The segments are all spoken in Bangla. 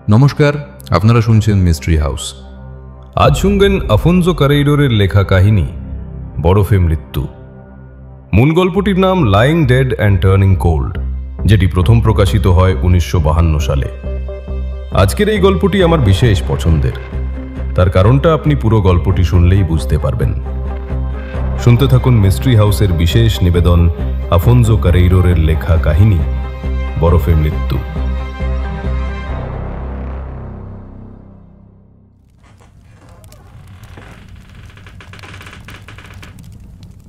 নমস্কার, আপনারা শুনছেন মিস্ট্রি হাউস। আজ শুনবেন আফোনজো কারেইরোরের লেখা কাহিনী বরফে মৃত্যু। মূল গল্পটির নাম lying dead and turning cold, যেটি প্রথম প্রকাশিত হয় 1952 সালে। আজকের এই গল্পটি আমার বিশেষ পছন্দের। তার কারণটা আপনি পুরো গল্পটি শুনলেই বুঝতে পারবেন। শুনতে থাকুন মিস্ট্রি হাউসের বিশেষ নিবেদন আফোনজো কারেইরোরের লেখা কাহিনী বরফে মৃত্যু।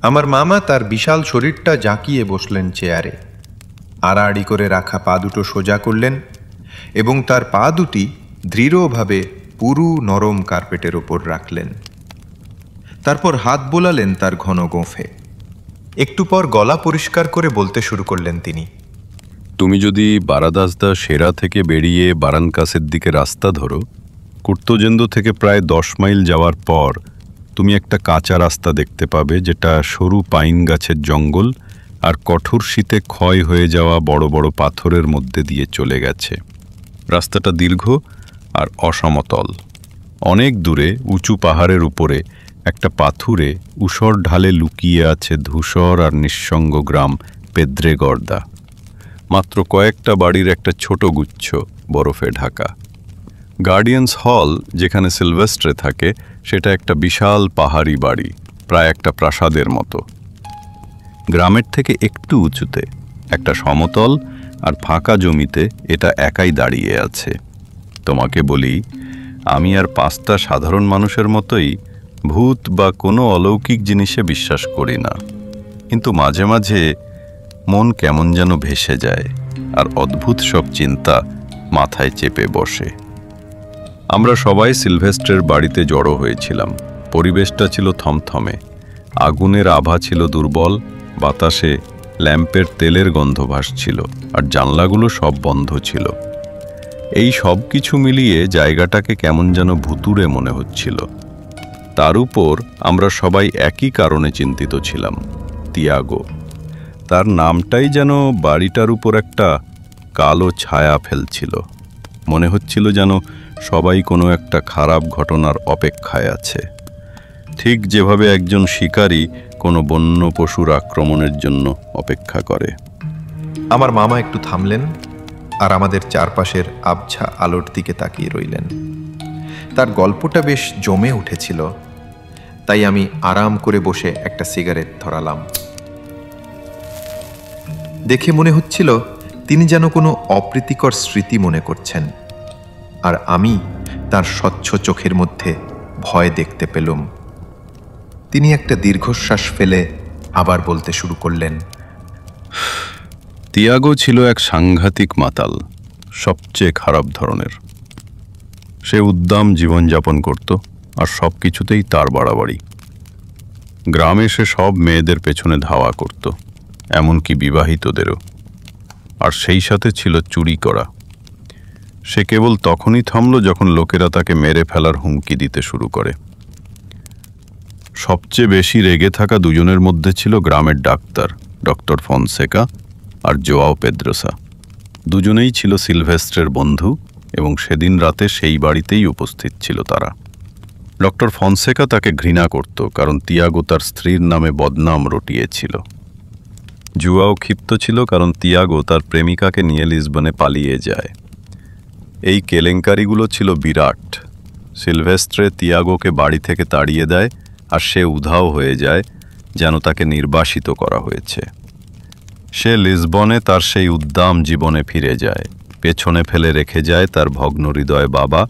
আমার মামা তার বিশাল শরীরটা জাঁকিয়ে বসলেন চেয়ারে, আড়াআড়ি করে রাখা পা দুটো সোজা করলেন এবং তার পা দুটি দৃঢ়ভাবে পুরু নরম কার্পেটের ওপর রাখলেন। তারপর হাত বোলালেন তার ঘন গোঁফে। একটু পর গলা পরিষ্কার করে বলতে শুরু করলেন তিনি, তুমি যদি বারাদাসদা সেরা থেকে বেরিয়ে বারানকাসের দিকে রাস্তা ধরো, কুর্তোজেন্দো থেকে প্রায় 10 মাইল যাওয়ার পর তুমি একটা কাঁচা রাস্তা দেখতে পাবে, যেটা সরু পাইন গাছের জঙ্গল আর কঠোর শীতে ক্ষয় হয়ে যাওয়া বড় বড় পাথরের মধ্যে দিয়ে চলে গেছে। রাস্তাটা দীর্ঘ আর অসমতল। অনেক দূরে উঁচু পাহাড়ের উপরে একটা পাথুরে ঊষর ঢালে লুকিয়ে আছে ধূসর আর নিঃসঙ্গ গ্রাম পেদ্রেগর্দা। মাত্র কয়েকটা বাড়ির একটা ছোট গুচ্ছ বরফে ঢাকা। গার্ডিয়ান্স হল, যেখানে সিলভেস্ট্রে থাকে, সেটা একটা বিশাল পাহাড়ি বাড়ি, প্রায় একটা প্রাসাদের মতো। গ্রামের থেকে একটু উঁচুতে একটা সমতল আর ফাঁকা জমিতে এটা একাই দাঁড়িয়ে আছে। তোমাকে বলি, আমি আর 5টা সাধারণ মানুষের মতোই ভূত বা কোনো অলৌকিক জিনিসে বিশ্বাস করি না, কিন্তু মাঝে মাঝে মন কেমন যেন ভেসে যায় আর অদ্ভুত সব চিন্তা মাথায় চেপে বসে। আমরা সবাই সিলভেস্ট্রের বাড়িতে জড়ো হয়েছিলাম। পরিবেশটা ছিল থমথমে, আগুনের আভা ছিল দুর্বল, বাতাসে ল্যাম্পের তেলের গন্ধ ভাসছিল আর জানলাগুলো সব বন্ধ ছিল। এই সব কিছু মিলিয়ে জায়গাটাকে কেমন যেন ভুতুড়ে মনে হচ্ছিল। তার উপর আমরা সবাই একই কারণে চিন্তিত ছিলাম, তিয়াগো। তার নামটাই যেন বাড়িটার উপর একটা কালো ছায়া ফেলছিল। মনে হচ্ছিল যেন সবাই কোনো একটা খারাপ ঘটনার অপেক্ষায় আছে, ঠিক যেভাবে একজন শিকারী কোনো বন্য পশুর আক্রমণের জন্য অপেক্ষা করে। আমার মামা একটু থামলেন আর আমাদের চারপাশের আবছা আলোর দিকে তাকিয়ে রইলেন। তার গল্পটা বেশ জমে উঠেছিল, তাই আমি আরাম করে বসে একটা সিগারেট ধরালাম। দেখে মনে হচ্ছিল তিনি যেন কোনো অপ্রীতিকর স্মৃতি মনে করছেন, আর আমি তার স্বচ্ছ চোখের মধ্যে ভয় দেখতে পেলাম। তিনি একটা দীর্ঘশ্বাস ফেলে আবার বলতে শুরু করলেন, তিয়াগো ছিল এক সাংঘাতিক মাতাল, সবচেয়ে খারাপ ধরনের। সে উদ্দাম জীবনযাপন করত আর সব কিছুতেই তার বাড়াবাড়ি। গ্রামে সে সব মেয়েদের পেছনে ধাওয়া করত, এমনকি বিবাহিতদেরও। আর সেই সাথে ছিল চুরি করা। সে কেবল তখনই থামল যখন লোকেরা তাকে মেরে ফেলার হুমকি দিতে শুরু করে। সবচেয়ে বেশি রেগে থাকা দুজনের মধ্যে ছিল গ্রামের ডাক্তার, ডক্টর ফনসেকা আর জোয়াও পেদ্রোসা। দুজনেই ছিল সিলভেস্ট্রের বন্ধু এবং সেদিন রাতে সেই বাড়িতেই উপস্থিত ছিল তারা। ডক্টর ফনসেকা তাকে ঘৃণা করত, কারণ তিয়াগো তার স্ত্রীর নামে বদনাম রটিয়েছিল। জুয়াও ক্ষিপ্ত ছিল কারণ তিয়াগো তার প্রেমিকাকে নিয়ে লিসবনে পালিয়ে যায়। এই কেলেঙ্কারিগুলো ছিল বিরাট। সিলভেস্ট্রে তিয়াগোকে বাড়ি থেকে তাড়িয়ে দেয় আর সে উধাও হয়ে যায়, যেন তাকে নির্বাসিত করা হয়েছে। সে লিসবনে তার সেই উদ্দাম জীবনে ফিরে যায়, পেছনে ফেলে রেখে যায় তার ভগ্ন হৃদয় বাবা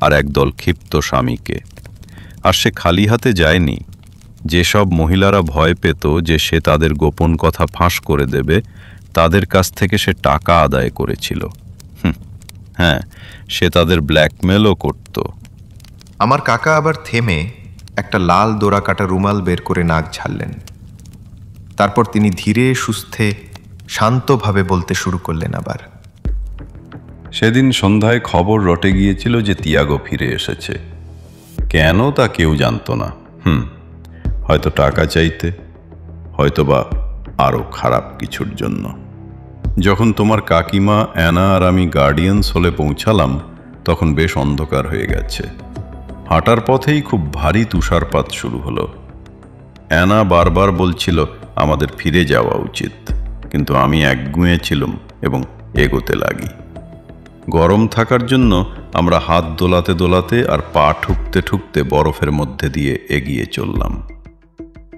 আর একদল ক্ষিপ্ত স্বামীকে। আর সে খালি হাতে যায়নি। যেসব মহিলারা ভয় পেত যে সে তাদের গোপন কথা ফাঁস করে দেবে, তাদের কাছ থেকে সে টাকা আদায় করেছিল। হ্যাঁ, সে তাদের ব্ল্যাকমেলও করত। আমার কাকা আবার থেমে একটা লাল দোরা কাটা রুমাল বের করে নাক ঝাড়লেন। তারপর তিনি ধীরে সুস্থে শান্তভাবে বলতে শুরু করলেন আবার, সেদিন সন্ধ্যায় খবর রটে গিয়েছিল যে তিয়াগো ফিরে এসেছে। কেন তা কেউ জানত না। হয়তো টাকা চাইতে, হয়তোবা আরও খারাপ কিছুর জন্য। যখন তোমার কাকিমা অ্যানা আর আমি গার্ডিয়ান্স হলে পৌঁছালাম, তখন বেশ অন্ধকার হয়ে গেছে। হাঁটার পথেই খুব ভারী তুষারপাত শুরু হলো। অ্যানা বারবার বলছিল আমাদের ফিরে যাওয়া উচিত, কিন্তু আমি একগুঁয়ে ছিলাম এবং এগোতে লাগি। গরম থাকার জন্য আমরা হাত দোলাতে দোলাতে আর পা ঠুকতে ঠুকতে বরফের মধ্যে দিয়ে এগিয়ে চললাম।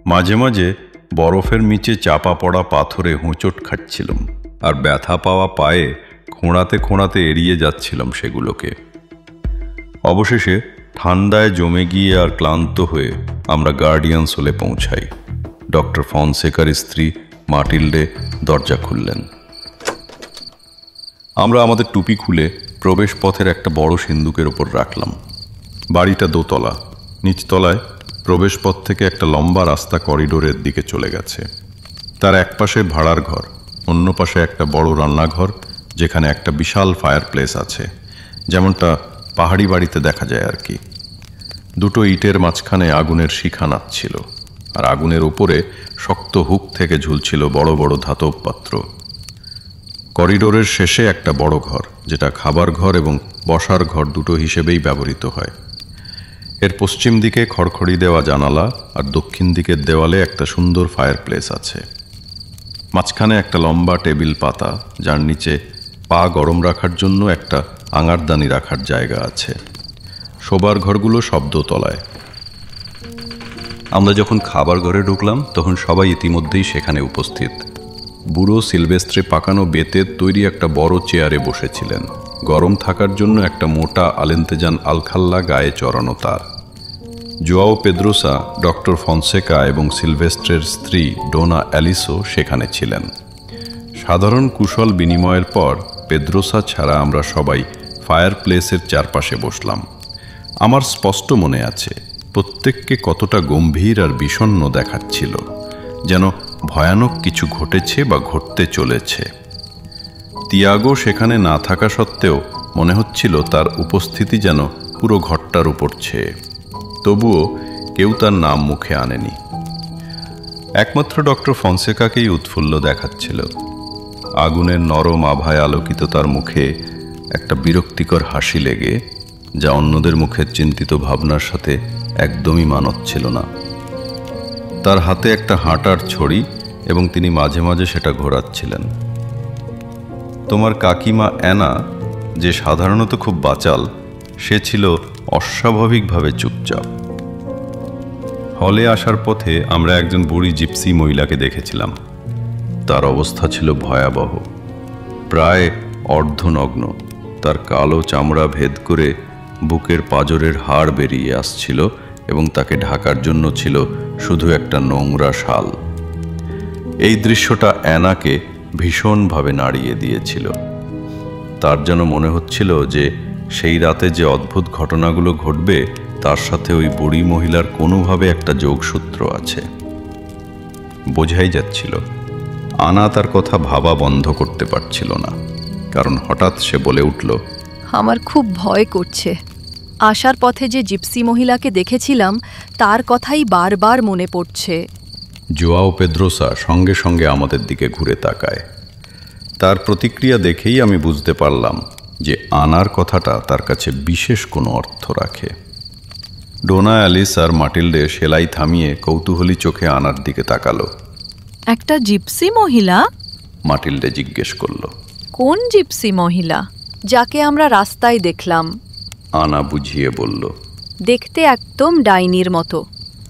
মাঝে মাঝে বরফের নিচে চাপা পড়া পাথরে হোঁচট খাচ্ছিলাম, আর ব্যথা পাওয়া পায়ে খোঁড়াতে খোঁড়াতে এড়িয়ে যাচ্ছিলাম সেগুলোকে। অবশেষে ঠান্ডায় জমে গিয়ে আর ক্লান্ত হয়ে আমরা গার্ডিয়ানস হোলে পৌঁছাই। ডক্টর ফনসেকার স্ত্রী মাটিল্ডে দরজা খুললেন। আমরা আমাদের টুপি খুলে প্রবেশ পথের একটা বড় সিন্দুকের ওপর রাখলাম। বাড়িটা দোতলা, নিচতলায় প্রবেশ পথ থেকে একটা লম্বা রাস্তা করিডোরের দিকে চলে গেছে। তার এক পাশে ভাড়ার ঘর, অন্য পাশে একটা বড় রান্নাঘর, যেখানে একটা বিশাল ফায়ার প্লেস আছে, যেমনটা পাহাড়ি বাড়িতে দেখা যায় আর কি। দুটো ইটের মাঝখানে আগুনের শিখা নাচছিল, আর আগুনের উপরে শক্ত হুক থেকে ঝুলছিল বড় বড় ধাতব পাত্র। করিডোরের শেষে একটা বড় ঘর, যেটা খাবার ঘর এবং বসার ঘর দুটো হিসেবেই ব্যবহৃত হয়। এর পশ্চিম দিকে খড়খড়ি দেওয়া জানালা, আর দক্ষিণ দিকের দেওয়ালে একটা সুন্দর ফায়ার প্লেস আছে। মাঝখানে একটা লম্বা টেবিল পাতা, যার নিচে পা গরম রাখার জন্য একটা আঙারদানি রাখার জায়গা আছে। শোবার ঘরগুলো সব দোতলায়। আমরা যখন খাবার ঘরে ঢুকলাম তখন সবাই ইতিমধ্যেই সেখানে উপস্থিত। বুড়ো সিলভেস্ট্রে পাকানো বেতের তৈরি একটা বড় চেয়ারে বসেছিলেন। গরম থাকার জন্য একটা মোটা আলেন্তেজান আলখাল্লা গায়ে চড়ানো তার। জোয়াও পেদ্রোসা, ডক্টর ফনসেকা এবং সিলভেস্ট্রের স্ত্রী ডোনা অ্যালিসো সেখানে ছিলেন। সাধারণ কুশল বিনিময়ের পর পেদ্রোসা ছাড়া আমরা সবাই ফায়ার প্লেসের চারপাশে বসলাম। আমার স্পষ্ট মনে আছে প্রত্যেককে কতটা গম্ভীর আর বিষণ্ণ দেখাচ্ছিল, যেন ভয়ানক কিছু ঘটেছে বা ঘটতে চলেছে। তিয়াগো সেখানে না থাকা সত্ত্বেও মনে হচ্ছিল তার উপস্থিতি যেন পুরো ঘরটার উপর ছেয়ে। তবুও কেউ তার নাম মুখে আনেনি। একমাত্র ডক্টর ফনসেকাকেই উৎফুল্ল দেখাচ্ছিল। আগুনের নরম আভায় আলোকিত তার মুখে একটা বিরক্তিকর হাসি লেগে, যা অন্যদের মুখের চিন্তিত ভাবনার সাথে একদমই মানাচ্ছিল না। তার হাতে একটা হাঁটার ছড়ি এবং তিনি মাঝে মাঝে সেটা ঘোরাচ্ছিলেন। তোমার কাকিমা অ্যানা, যে সাধারণত খুব বাচাল, সে ছিল অস্বাভাবিকভাবে চুপচাপ। হলে আসার পথে আমরা একজন বুড়ি জিপসি মহিলাকে দেখেছিলাম। তার অবস্থা ছিল ভয়াবহ, প্রায় অর্ধনগ্ন। তার কালো চামড়া ভেদ করে বুকের পাঁজরের হাড় বেরিয়ে আসছিল এবং তাকে ঢাকার জন্য ছিল শুধু একটা নোংরা শাল। এই দৃশ্যটা অ্যানাকে ভীষণভাবে নাড়িয়ে দিয়েছিল। তার যেন মনে হচ্ছিল যে সেই রাতে যে অদ্ভুত ঘটনাগুলো ঘটবে তার সাথে ওই বুড়ি মহিলার কোনোভাবে একটা যোগসূত্র আছে। বোঝাই যাচ্ছিল। আনা তার কথা ভাবা বন্ধ করতে পারছিল না, কারণ হঠাৎ সে বলে উঠল, আমার খুব ভয় করছে। আসার পথে যে জিপসি মহিলাকে দেখেছিলাম তার কথাই বারবার মনে পড়ছে। জোয়াও পেদ্রোসা সঙ্গে সঙ্গে আমাদের দিকে ঘুরে তাকায়। তার প্রতিক্রিয়া দেখেই আমি বুঝতে পারলাম যে আনার কথাটা তার কাছে বিশেষ কোনো অর্থ রাখে। ডোনা অ্যালিস আর মাটিল্ডে সেলাই থামিয়ে কৌতূহলী চোখে আনার দিকে তাকালো। একটা জিপসি মহিলা? মাটিল্ডে জিজ্ঞেস করল। কোন জিপসি মহিলা? যাকে আমরা রাস্তায় দেখলাম। আনা বুঝিয়ে বলল। দেখতে একদম ডাইনির মতো।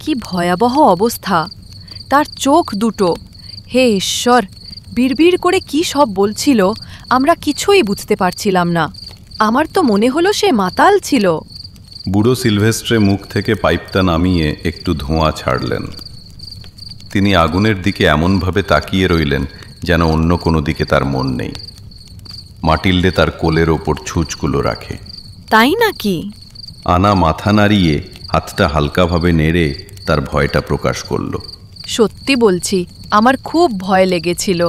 কি ভয়াবহ অবস্থা! তার চোখ দুটো, হে ঈশ্বর, বিড়বিড় করে কি সব বলছিল, আমরা কিছুই বুঝতে পারছিলাম না। আমার তো মনে হলো সে মাতাল ছিল। বুড়ো সিলভেস্ট্রে মুখ থেকে পাইপটা নামিয়ে একটু ধোঁয়া ছাড়লেন। তিনি আগুনের দিকে এমনভাবে তাকিয়ে রইলেন যেন অন্য কোনো দিকে তার মন নেই। মাটিল্ডে তার কোলের ওপর ছুঁচগুলো রাখে। তাই নাকি? আনা মাথা নাড়িয়ে হাতটা হালকাভাবে নেড়ে তার ভয়টা প্রকাশ করল। সত্যি বলছি, আমার খুব ভয় লেগেছিল।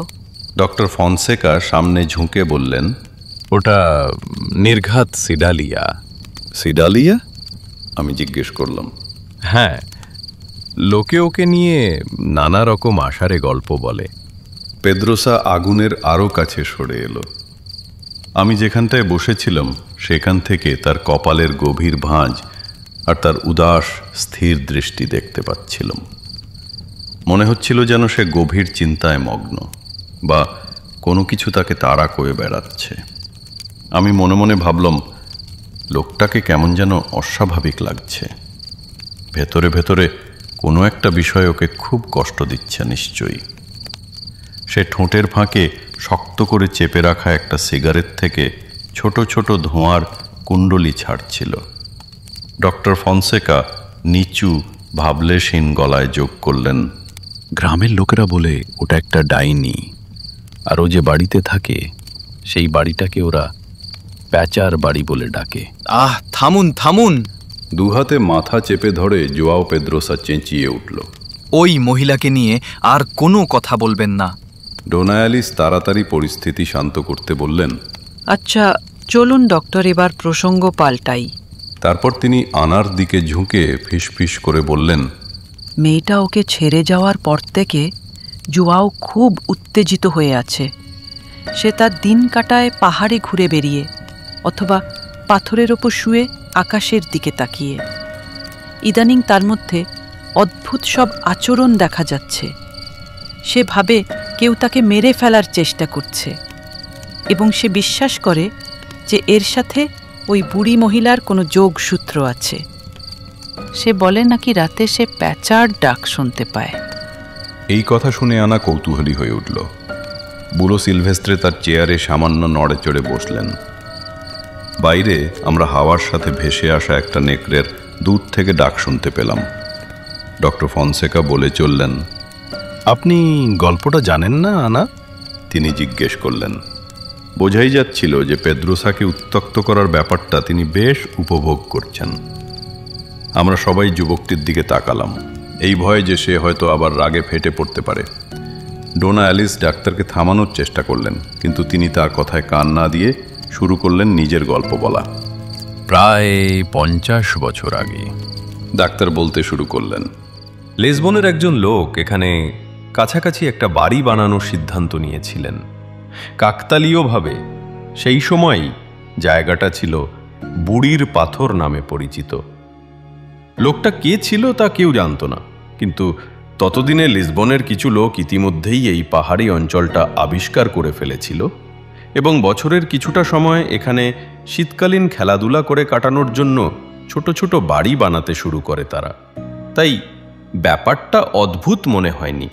ডক্টর ফনসেকা সামনে ঝুঁকে বললেন, ওটা নির্ঘাত সিডালিয়া। সিডালিয়া? আমি জিজ্ঞেস করলাম। হ্যাঁ, লোকে ওকে নিয়ে নানা রকম আষাঢ়ে গল্প বলে। পেদ্রোসা আগুনের আরও কাছে সরে এলো। আমি যেখানটায় বসেছিলাম সেখান থেকে তার কপালের গভীর ভাঁজ আর তার উদাস স্থির দৃষ্টি দেখতে পাচ্ছিলাম। মনে হচ্ছিল যেন সে গভীর চিন্তায় মগ্ন, বা কোনো কিছু তাকে তাড়া করে বেড়াচ্ছে। আমি মনে মনে ভাবলাম, লোকটাকে কেমন যেন অস্বাভাবিক লাগছে। ভেতরে ভেতরে কোনো একটা বিষয় ওকে খুব কষ্ট দিচ্ছে নিশ্চয়ই। সে ঠোঁটের ফাঁকে শক্ত করে চেপে রাখা একটা সিগারেট থেকে ছোট ছোট ধোঁয়ার কুণ্ডলি ছাড়ছিল। ডক্টর ফনসেকা নিচু ভাবলেশীন গলায় যোগ করলেন, গ্রামের লোকেরা বলে ওটা একটা ডাইনি, আর ও যে বাড়িতে থাকে সেই বাড়িটাকে ওরা প্যাচার বাড়ি বলে ডাকে। থামুন থামুন! দুহাতে মাথা চেপে ধরে জোয়াও পেদ্রোসা চেঁচিয়ে উঠল, ওই মহিলাকে নিয়ে আর কোনো কথা বলবেন না। ডোনা অ্যালিস তাড়াতাড়ি পরিস্থিতি শান্ত করতে বললেন, আচ্ছা চলুন ডক্টর, এবার প্রসঙ্গ পাল্টাই। তারপর তিনি আনার দিকে ঝুঁকে ফিসফিস করে বললেন, মেয়েটা ওকে ছেড়ে যাওয়ার পর থেকে জুয়াও খুব উত্তেজিত হয়ে আছে। সে তার দিন কাটায় পাহাড়ে ঘুরে বেরিয়ে, অথবা পাথরের ওপর শুয়ে আকাশের দিকে তাকিয়ে। ইদানিং তার মধ্যে অদ্ভুত সব আচরণ দেখা যাচ্ছে। সে ভাবে কেউ তাকে মেরে ফেলার চেষ্টা করছে, এবং সে বিশ্বাস করে যে এর সাথে ওই বুড়ি মহিলার কোনো যোগসূত্র আছে। সে বলে নাকি রাতে সে প্যাঁচার ডাক শুনতে পায়। এই কথা শুনে আনা কৌতূহলী হয়ে উঠল। বুড়ো সিলভেস্ট্রে তার চেয়ারে সামান্য নড়ে চড়ে বসলেন। বাইরে আমরা হাওয়ার সাথে ভেসে আসা একটা নেকড়ের দূর থেকে ডাক শুনতে পেলাম। ডক্টর ফনসেকা বলে চললেন, আপনি গল্পটা জানেন না আনা? তিনি জিজ্ঞেস করলেন। বোঝাই যাচ্ছিল যে পেদ্রোসাকে উত্ত্যক্ত করার ব্যাপারটা তিনি বেশ উপভোগ করছেন। আমরা সবাই যুবকটির দিকে তাকালাম, এই ভয়ে যে সে হয়তো আবার রাগে ফেটে পড়তে পারে। ডোনা অ্যালিস ডাক্তারকে থামানোর চেষ্টা করলেন, কিন্তু তিনি তার কথায় কান না দিয়ে শুরু করলেন নিজের গল্প বলা। প্রায় 50 বছর আগে, ডাক্তার বলতে শুরু করলেন, লিসবনের একজন লোক এখানে কাছাকাছি একটা বাড়ি বানানোর সিদ্ধান্ত নিয়েছিলেন। কাকতালীয়ভাবে সেই সময়ই জায়গাটা ছিল বুড়ির পাথর নামে পরিচিত। লোকটা কে ছিল তা কেউ জানত না, কিন্তু ততদিনে লিসবনের কিছু লোক ইতিমধ্যেই এই পাহাড়ি অঞ্চলটা আবিষ্কার করে ফেলেছিল, এবং বছরের কিছুটা সময় এখানে শীতকালীন খেলাধুলা করে কাটানোর জন্য ছোট ছোট বাড়ি বানাতে শুরু করে তারা। তাই ব্যাপারটা অদ্ভুত মনে হয়নি।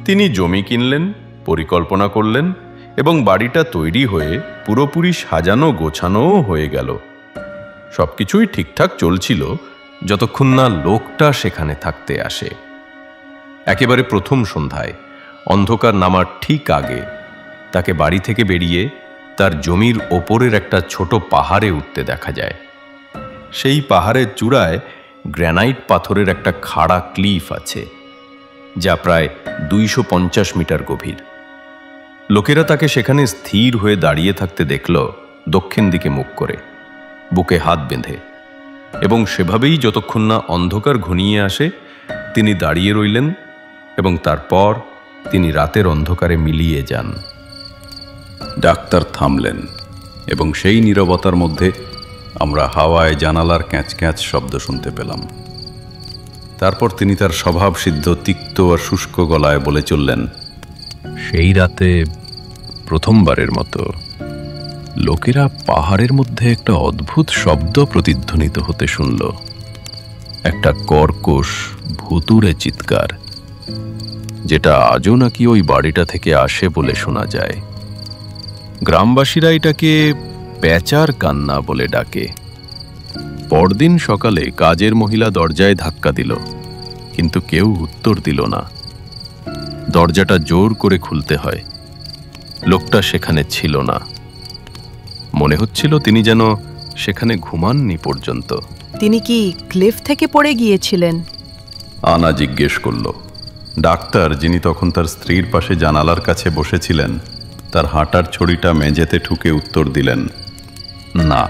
তিনি জমি কিনলেন, পরিকল্পনা করলেন, এবং বাড়িটা তৈরি হয়ে পুরোপুরি সাজানো গোছানোও হয়ে গেল। সবকিছুই ঠিকঠাক চলছিল যতক্ষণ না লোকটা সেখানে থাকতে আসে। একেবারে প্রথম সন্ধ্যায়, অন্ধকার নামার ঠিক আগে, তাকে বাড়ি থেকে বেরিয়ে তার জমির ওপরের একটা ছোট পাহাড়ে উঠতে দেখা যায়। সেই পাহাড়ের চূড়ায় গ্র্যানাইট পাথরের একটা খাড়া ক্লিফ আছে, যা প্রায় 250 মিটার গভীর। লোকেরা তাকে সেখানে স্থির হয়ে দাঁড়িয়ে থাকতে দেখল, দক্ষিণ দিকে মুখ করে, বুকে হাত বেঁধে, এবং সেভাবেই যতক্ষণ না অন্ধকার ঘনিয়ে আসে তিনি দাঁড়িয়ে রইলেন, এবং তারপর তিনি রাতের অন্ধকারে মিলিয়ে যান। ডাক্তার থামলেন, এবং সেই নীরবতার মধ্যে আমরা হাওয়ায় জানালার ক্যাঁচ ক্যাঁচ শব্দ শুনতে পেলাম। তারপর তিনি তার স্বভাবসিদ্ধ তিক্ত আর শুষ্ক গলায় বলে চললেন, সেই রাতে প্রথমবারের মতো লোকেরা পাহাড়ের মধ্যে একটা অদ্ভুত শব্দ প্রতিধ্বনিত হতে শুনল। একটা কর্কশ ভুতুড়ে চিৎকার, যেটা আজও নাকি ওই বাড়িটা থেকে আসে বলে শোনা যায়। গ্রামবাসীরা এটাকে প্যাঁচার কান্না বলে ডাকে। পরদিন সকালে কাজের মহিলা দরজায় ধাক্কা দিল, কিন্তু কেউ উত্তর দিল না। দরজাটা জোর করে খুলতে হয়। লোকটা সেখানে ছিল না। মনে হচ্ছিল তিনি যেন সেখানে ঘুমাননি পর্যন্ত। তিনি কি ক্লিফ থেকে পড়ে গিয়েছিলেন? আনা জিজ্ঞেস করল। ডাক্তার, যিনি তখন তার স্ত্রীর পাশে জানালার কাছে বসেছিলেন, তার হাঁটার ছড়িটা মেঝেতে ঠুকে উত্তর দিলেন, না।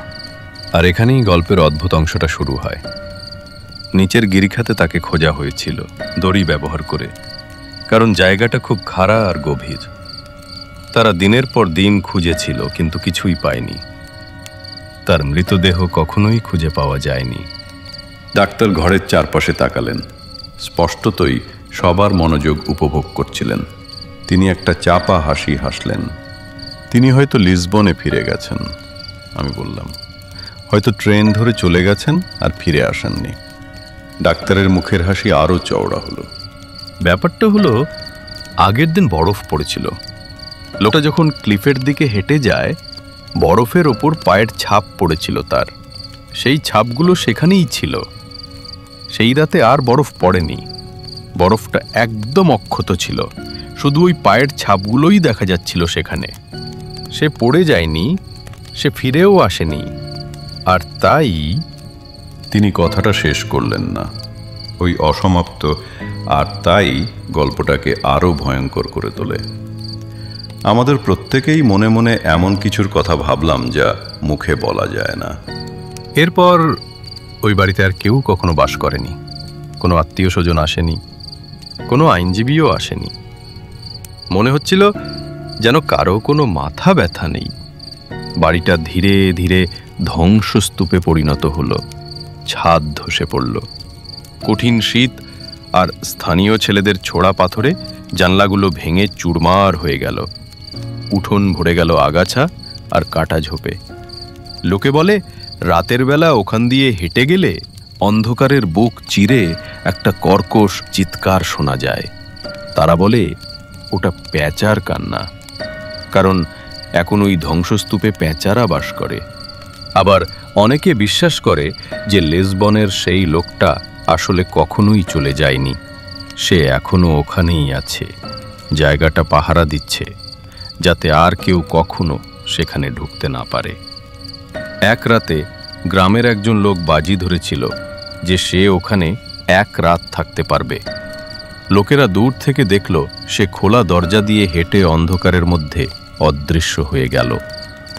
আর এখানেই গল্পের অদ্ভুত অংশটা শুরু হয়। নিচের গিরিখাতে তাকে খোঁজা হয়েছিল দড়ি ব্যবহার করে, কারণ জায়গাটা খুব খাড়া আর গভীর। তারা দিনের পর দিন খুঁজেছিল, কিন্তু কিছুই পায়নি। তার মৃতদেহ কখনোই খুঁজে পাওয়া যায়নি। ডাক্তার ঘরের চারপাশে তাকালেন। স্পষ্টতই সবার মনোযোগ উপভোগ করছিলেন। তিনি একটা চাপা হাসি হাসলেন। তিনি হয়তো লিসবনে ফিরে গেছেন, আমি বললাম। হয়তো ট্রেন ধরে চলে গেছেন আর ফিরে আসেননি। ডাক্তারের মুখের হাসি আরও চওড়া হলো। ব্যাপারটা হলো, আগের দিন বরফ পড়েছিল। লোকটা যখন ক্লিফের দিকে হেঁটে যায়, বরফের ওপর পায়ের ছাপ পড়েছিল তার। সেই ছাপগুলো সেখানেই ছিল। সেই রাতে আর বরফ পড়েনি। বরফটা একদম অক্ষত ছিল, শুধু ওই পায়ের ছাপগুলোই দেখা যাচ্ছিল সেখানে। সে পড়ে যায়নি, সে ফিরেও আসেনি। আর তাই তিনি কথাটা শেষ করলেন না। ওই অসমাপ্ত আর তাই গল্পটাকে আরও ভয়ঙ্কর করে তোলে। আমাদের প্রত্যেকেই মনে মনে এমন কিছুর কথা ভাবলাম যা মুখে বলা যায় না। এরপর ওই বাড়িতে আর কেউ কখনো বাস করেনি। কোনো আত্মীয় স্বজন আসেনি, কোনো আইনজীবীও আসেনি। মনে হচ্ছিল যেন কারো কোনো মাথা ব্যথা নেই। বাড়িটা ধীরে ধীরে ধ্বংসস্তূপে পরিণত হলো। ছাদ ধসে পড়ল। কঠিন শীত আর স্থানীয় ছেলেদের ছোড়া পাথরে জানলাগুলো ভেঙে চুরমার হয়ে গেল। উঠোন ভরে গেল আগাছা আর কাটা ঝোপে। লোকে বলে, রাতের বেলা ওখান দিয়ে হেঁটে গেলে অন্ধকারের বুক চিরে একটা কর্কশ চিৎকার শোনা যায়। তারা বলে ওটা প্যাঁচার কান্না, কারণ এখন ওই ধ্বংসস্তূপে প্যাঁচারা বাস করে। আবার অনেকে বিশ্বাস করে যে লিসবনের সেই লোকটা আসলে কখনোই চলে যায়নি। সে এখনো ওখানেই আছে, জায়গাটা পাহারা দিচ্ছে, যাতে আর কেউ কখনো সেখানে ঢুকতে না পারে। এক রাতে গ্রামের একজন লোক বাজি ধরেছিল যে সে ওখানে এক রাত থাকতে পারবে। লোকেরা দূর থেকে দেখল সে খোলা দরজা দিয়ে হেঁটে অন্ধকারের মধ্যে অদৃশ্য হয়ে গেল।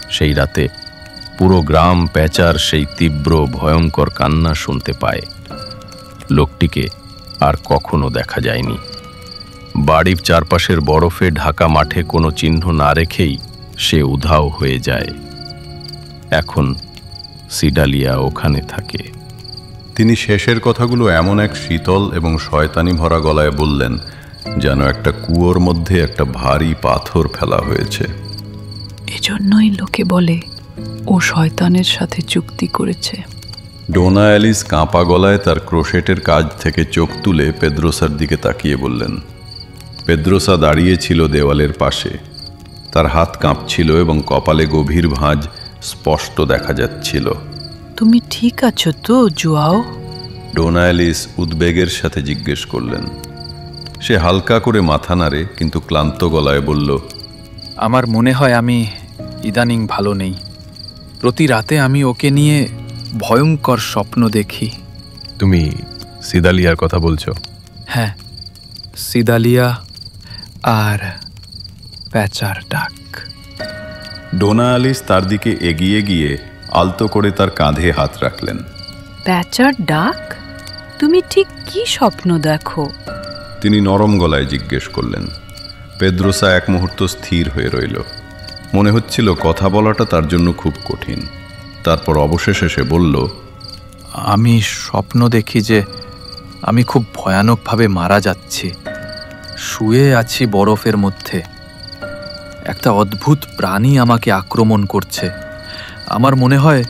সেই রাতে পুরো গ্রাম প্যাঁচার সেই তীব্র ভয়ঙ্কর কান্না শুনতে পায়। লোকটিকে আর কখনো দেখা যায়নি। বাড়ির চারপাশের বরফে ঢাকা মাঠে কোনো চিহ্ন না রেখেই সে উধাও হয়ে যায়। এখন সিডালিয়া ওখানে থাকে। তিনি শেষের কথাগুলো এমন এক শীতল এবং শয়তানি ভরা গলায় বললেন, যেন একটা কুয়োর মধ্যে একটা ভারী পাথর ফেলা হয়েছে। এজন্যই লোকে বলে ও শয়তানের সাথে চুক্তি করেছে। ডোনা অ্যালিস কাঁপা গলায় তার ক্রোশেটের কাজ থেকে চোখ তুলে পেদ্রোসার দিকে তাকিয়ে বললেন। পেদ্রোসা দাঁড়িয়েছিল দেওয়ালের পাশে। তার হাত কাঁপছিল এবং কপালে গভীর ভাঁজ স্পষ্ট দেখা যাচ্ছিল। তুমি ঠিক আছো তো, জুয়াও? ডোনা অ্যালিস উদ্বেগের সাথে জিজ্ঞেস করলেন। সে হালকা করে মাথা নাড়ে, কিন্তু ক্লান্ত গলায় বলল, আমার মনে হয় আমি ইদানিং ভালো নেই। প্রতি রাতে আমি ওকে নিয়ে ভয়ঙ্কর স্বপ্ন দেখি। তুমি সিদালিয়ার কথা বলছো? হ্যাঁ, সিদালিয়া আর প্যাঁচার ডাক। ডোনা অ্যালিস তার দিকে এগিয়ে গিয়ে আলতো করে তার কাঁধে হাত রাখলেন। প্যাঁচার ডাক? তুমি ঠিক কি স্বপ্ন দেখো? তিনি নরম গলায় জিজ্ঞেস করলেন। পেদ্রোসা এক মুহূর্ত স্থির হয়ে রইল। মনে হচ্ছিল কথা বলাটা তার জন্য খুব কঠিন। তারপর অবশেষে সে বলল, আমি স্বপ্ন দেখি যে আমি খুব ভয়ানকভাবে মারা যাচ্ছি। শুয়ে আছি বরফের মধ্যে। একটা অদ্ভুত প্রাণী আমাকে আক্রমণ করছে। আমার মনে হয়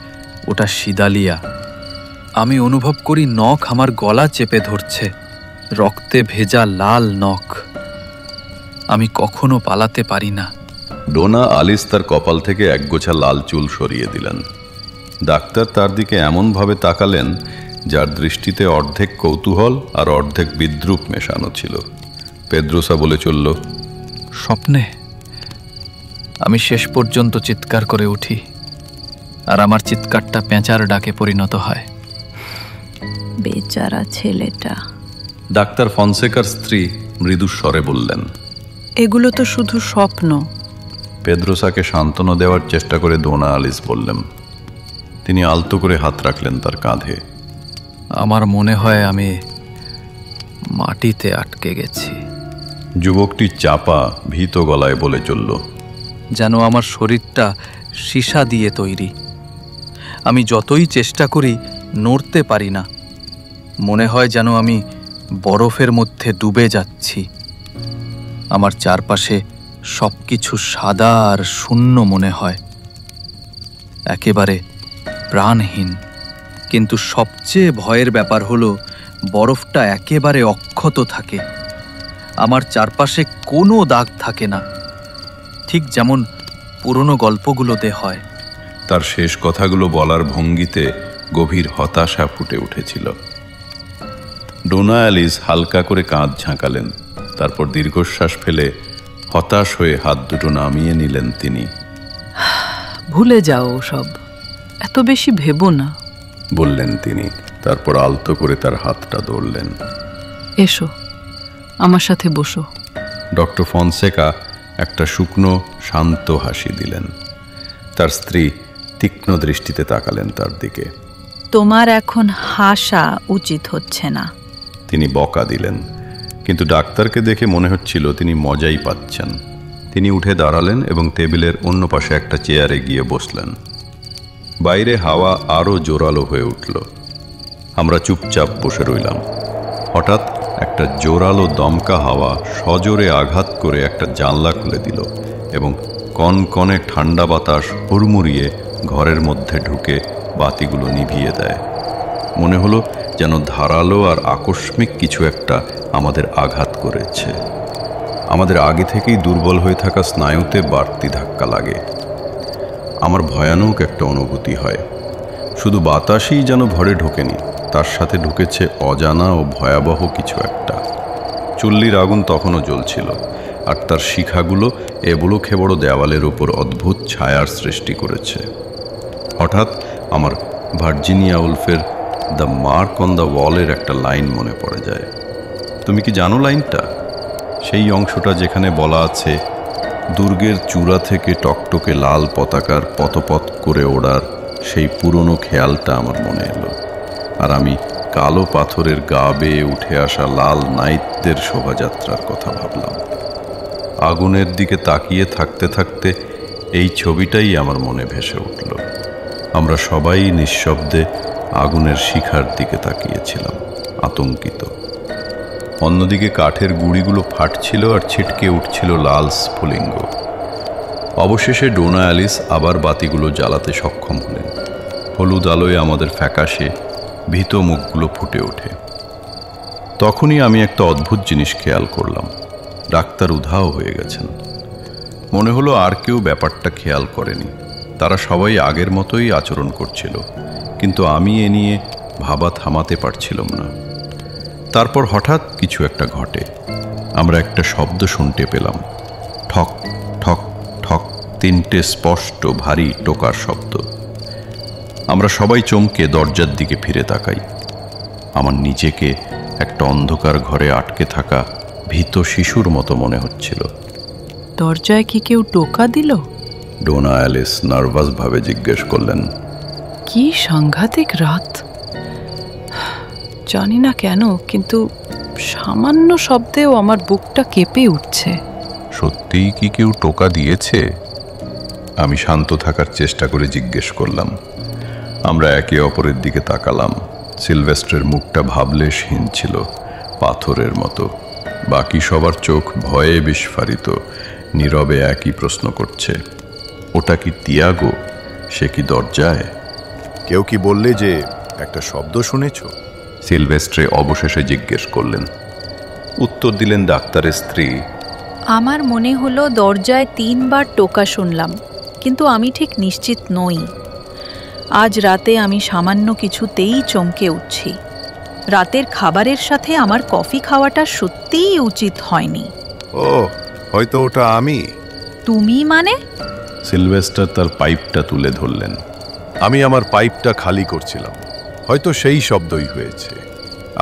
ওটা সিদালিয়া। আমি অনুভব করি নখ আমার গলা চেপে ধরছে, রক্তে ভেজা লাল নখ। আমি কখনো পালাতে পারি না। ডোনা অ্যালিস তার কপাল থেকে একগোছা লাল চুল সরিয়ে দিলেন। ডাক্তার তার দিকে এমনভাবে তাকালেন যার দৃষ্টিতে অর্ধেক কৌতূহল আর অর্ধেক বিদ্রুপ মেশানো ছিল। পেদ্রোসা বলে চলল, স্বপ্নে আমি শেষ পর্যন্ত চিৎকার করে উঠি, আর আমার চিৎকারটা প্যাঁচার ডাকে পরিণত হয়। বেচারা ছেলেটা। ডাক্তার ফনসেকার স্ত্রী মৃদুস্বরে বললেন। এগুলো তো শুধু স্বপ্ন। পেদ্রোসাকে সান্ত্বনা দেওয়ার চেষ্টা করে ডোনা অ্যালিস বললেন। তিনি আলতো করে হাত রাখলেন তার কাঁধে। আমার মনে হয় আমি মাটিতে আটকে গেছি। যুবকটি চাপা ভীত গলায় বলে চলল, যেন আমার শরীরটা সীসা দিয়ে তৈরি। আমি যতই চেষ্টা করি নড়তে পারি না। মনে হয় যেন আমি বরফের মধ্যে ডুবে যাচ্ছি। আমার চারপাশে সবকিছু সাদা আর শূন্য মনে হয়, একেবারে প্রাণহীন। কিন্তু সবচেয়ে ভয়ের ব্যাপার হলো বরফটা একেবারে অক্ষত থাকে। আমার চারপাশে কোনো দাগ থাকে না, ঠিক যেমন পুরনো গল্পগুলোতে হয়। তার শেষ কথাগুলো বলার ভঙ্গিতে গভীর হতাশা ফুটে উঠেছিল। ডোনা অ্যালিস হালকা করে কাঁধ ঝাঁকালেন, তারপর দীর্ঘশ্বাস ফেলে হতাশ হয়ে হাত দুটো নামিয়ে নিলেন তিনি। ভুলে যাও সব, এত বেশি ভেবো না, বললেন তিনি। তারপর আলতো করে তার হাতটা ধরলেন। এসো আমার সাথে বসো। ডক্টর ফনসেকা একটা শুকনো শান্ত হাসি দিলেন। তার স্ত্রী তীক্ষ্ণ দৃষ্টিতে তাকালেন তার দিকে। তোমার এখন হাসা উচিত হচ্ছে না, তিনি বকা দিলেন, কিন্তু ডাক্তারকে দেখে মনে হচ্ছিল তিনি মজাই পাচ্ছেন। তিনি উঠে দাঁড়ালেন এবং টেবিলের অন্য পাশে একটা চেয়ারে গিয়ে বসলেন। বাইরে হাওয়া আরও জোরালো হয়ে উঠল। আমরা চুপচাপ বসে রইলাম। হঠাৎ একটা জোরালো দমকা হাওয়া সজোরে আঘাত করে একটা জানলা খুলে দিল এবং কনকনে ঠান্ডা বাতাস হুড়মুড়িয়ে ঘরের মধ্যে ঢুকে বাতিগুলো নিভিয়ে দেয়। মনে হলো যেন ধারালো আর আকস্মিক কিছু একটা আমাদের আঘাত করেছে। আমাদের আগে থেকেই দুর্বল হয়ে থাকা স্নায়ুতে বাড়তি ধাক্কা লাগে। আমার ভয়ানক একটা অনুভূতি হয়, শুধু বাতাসই যেন ঘরে ঢোকেনি, তার সাথে ঢুকেছে অজানা ও ভয়াবহ কিছু একটা। চুল্লির আগুন তখনও জ্বলছিল, আর তার শিখাগুলো এবড়ো খেবড়ো দেওয়ালের উপর অদ্ভুত ছায়ার সৃষ্টি করেছে। হঠাৎ আমার ভার্জিনিয়া উলফের দ্য মার্ক অন দ্য ওয়ালের একটা লাইন মনে পড়ে যায়। তুমি কি জানো লাইনটা? সেই অংশটা যেখানে বলা আছে, দুর্গের চূড়া থেকে টকটকে লাল পতাকার পতপত করে ওড়ার সেই পুরনো খেয়ালটা আমার মনে এলো। আর আমি কালো পাথরের গা বেয়ে উঠে আসা লাল নাইটদের শোভাযাত্রার কথা ভাবলাম। আগুনের দিকে তাকিয়ে থাকতে থাকতে এই ছবিটাই আমার মনে ভেসে উঠল। আমরা সবাই নিঃশব্দে আগুনের শিখার দিকে তাকিয়েছিলাম, আতঙ্কিত। অন্যদিকে কাঠের গুঁড়িগুলো ফাটছিল আর ছিটকে উঠছিল লাল স্ফুলিঙ্গ। অবশেষে ডোনা অ্যালিস আবার বাতিগুলো জ্বালাতে সক্ষম হলেন। হলুদ আলোয় আমাদের ফ্যাকাশে ভীত মুখগুলো ফুটে ওঠে। তখনই আমি একটা অদ্ভুত জিনিস খেয়াল করলাম। ডাক্তার উধাও হয়ে গেছেন। মনে হলো আর কেউ ব্যাপারটা খেয়াল করেনি। তারা সবাই আগের মতোই আচরণ করছিল, কিন্তু আমি এ নিয়ে ভাবা থামাতে পারছিলাম না। তারপর হঠাৎ কিছু একটা ঘটে। আমরা একটা শব্দ শুনতে পেলাম, ঠক ঠক ঠক, তিনটে স্পষ্ট ভারী টোকার শব্দ। আমরা সবাই চমকে দরজার দিকে ফিরে তাকাই। আমার নিজেকে একটা অন্ধকার ঘরে আটকে থাকা ভীত শিশুর মতো মনে হচ্ছিল। দরজায় কি কেউ টোকা দিল? ডোনা অ্যালিস নার্ভাসভাবে জিজ্ঞেস করলেন। কি সাংঘাতিক রাত! জানি না কেন, কিন্তু সামান্য শব্দেও আমার বুকটা কেঁপে উঠছে। সত্যিই কি কেউ টোকা দিয়েছে? আমি শান্ত থাকার চেষ্টা করে জিজ্ঞেস করলাম। আমরা একে অপরের দিকে তাকালাম। সিলভেস্ট্রের মুখটা ভাবলেশহীন ছিল, পাথরের মতো। বাকি সবার চোখ ভয়ে বিস্ফারিত, নীরবে একই প্রশ্ন করছে, ওটা কি তিয়াগো? সে কি দরজায়? কেউ কি বললে যে একটা শব্দ শুনেছ? সিলভেস্ট্রে অবশেষে জিজ্ঞেস করলেন। উত্তর দিলেন ডাক্তারের স্ত্রী। আমার মনে হলো দরজায় 3 বার টোকা শুনলাম, কিন্তু আমি ঠিক নিশ্চিত নই। আজ রাতে আমি সামান্য কিছুতেই চমকে উঠছি। রাতের খাবারের সাথে আমার কফি খাওয়াটা সত্যিই উচিত হয়নি। ও, হয়তো ওটা আমি। তুমি মানে? সিলভেস্টার তার পাইপটা তুলে ধরলেন। আমি আমার পাইপটা খালি করছিলাম, হয়তো সেই শব্দই হয়েছে।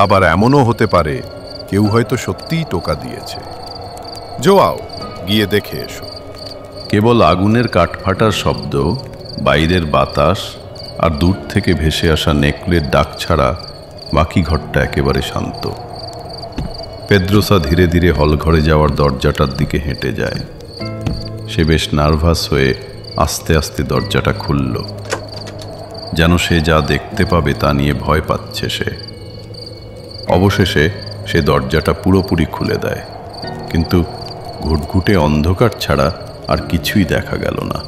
আবার এমনও হতে পারে কেউ হয়তো সত্যিই টোকা দিয়েছে। জোয়াও, গিয়ে দেখে এসো। কেবল আগুনের কাঠফাটার শব্দ, বাইরের বাতাস আর দূর থেকে ভেসে আসা নেকলের ডাক ছাড়া বাকি ঘরটা একেবারে শান্ত। পেদ্রোসা ধীরে ধীরে হলঘরে যাওয়ার দরজাটার দিকে হেঁটে যায়। সে বেশ নার্ভাস হয়ে আস্তে আস্তে দরজাটা খুলল, যেন সে যা দেখতে পাবে তা নিয়ে ভয় পাচ্ছে সে। অবশেষে সে দরজাটা পুরোপুরি খুলে দেয়, কিন্তু ঘুটঘুটে অন্ধকার ছাড়া আর কিছুই দেখা গেল না।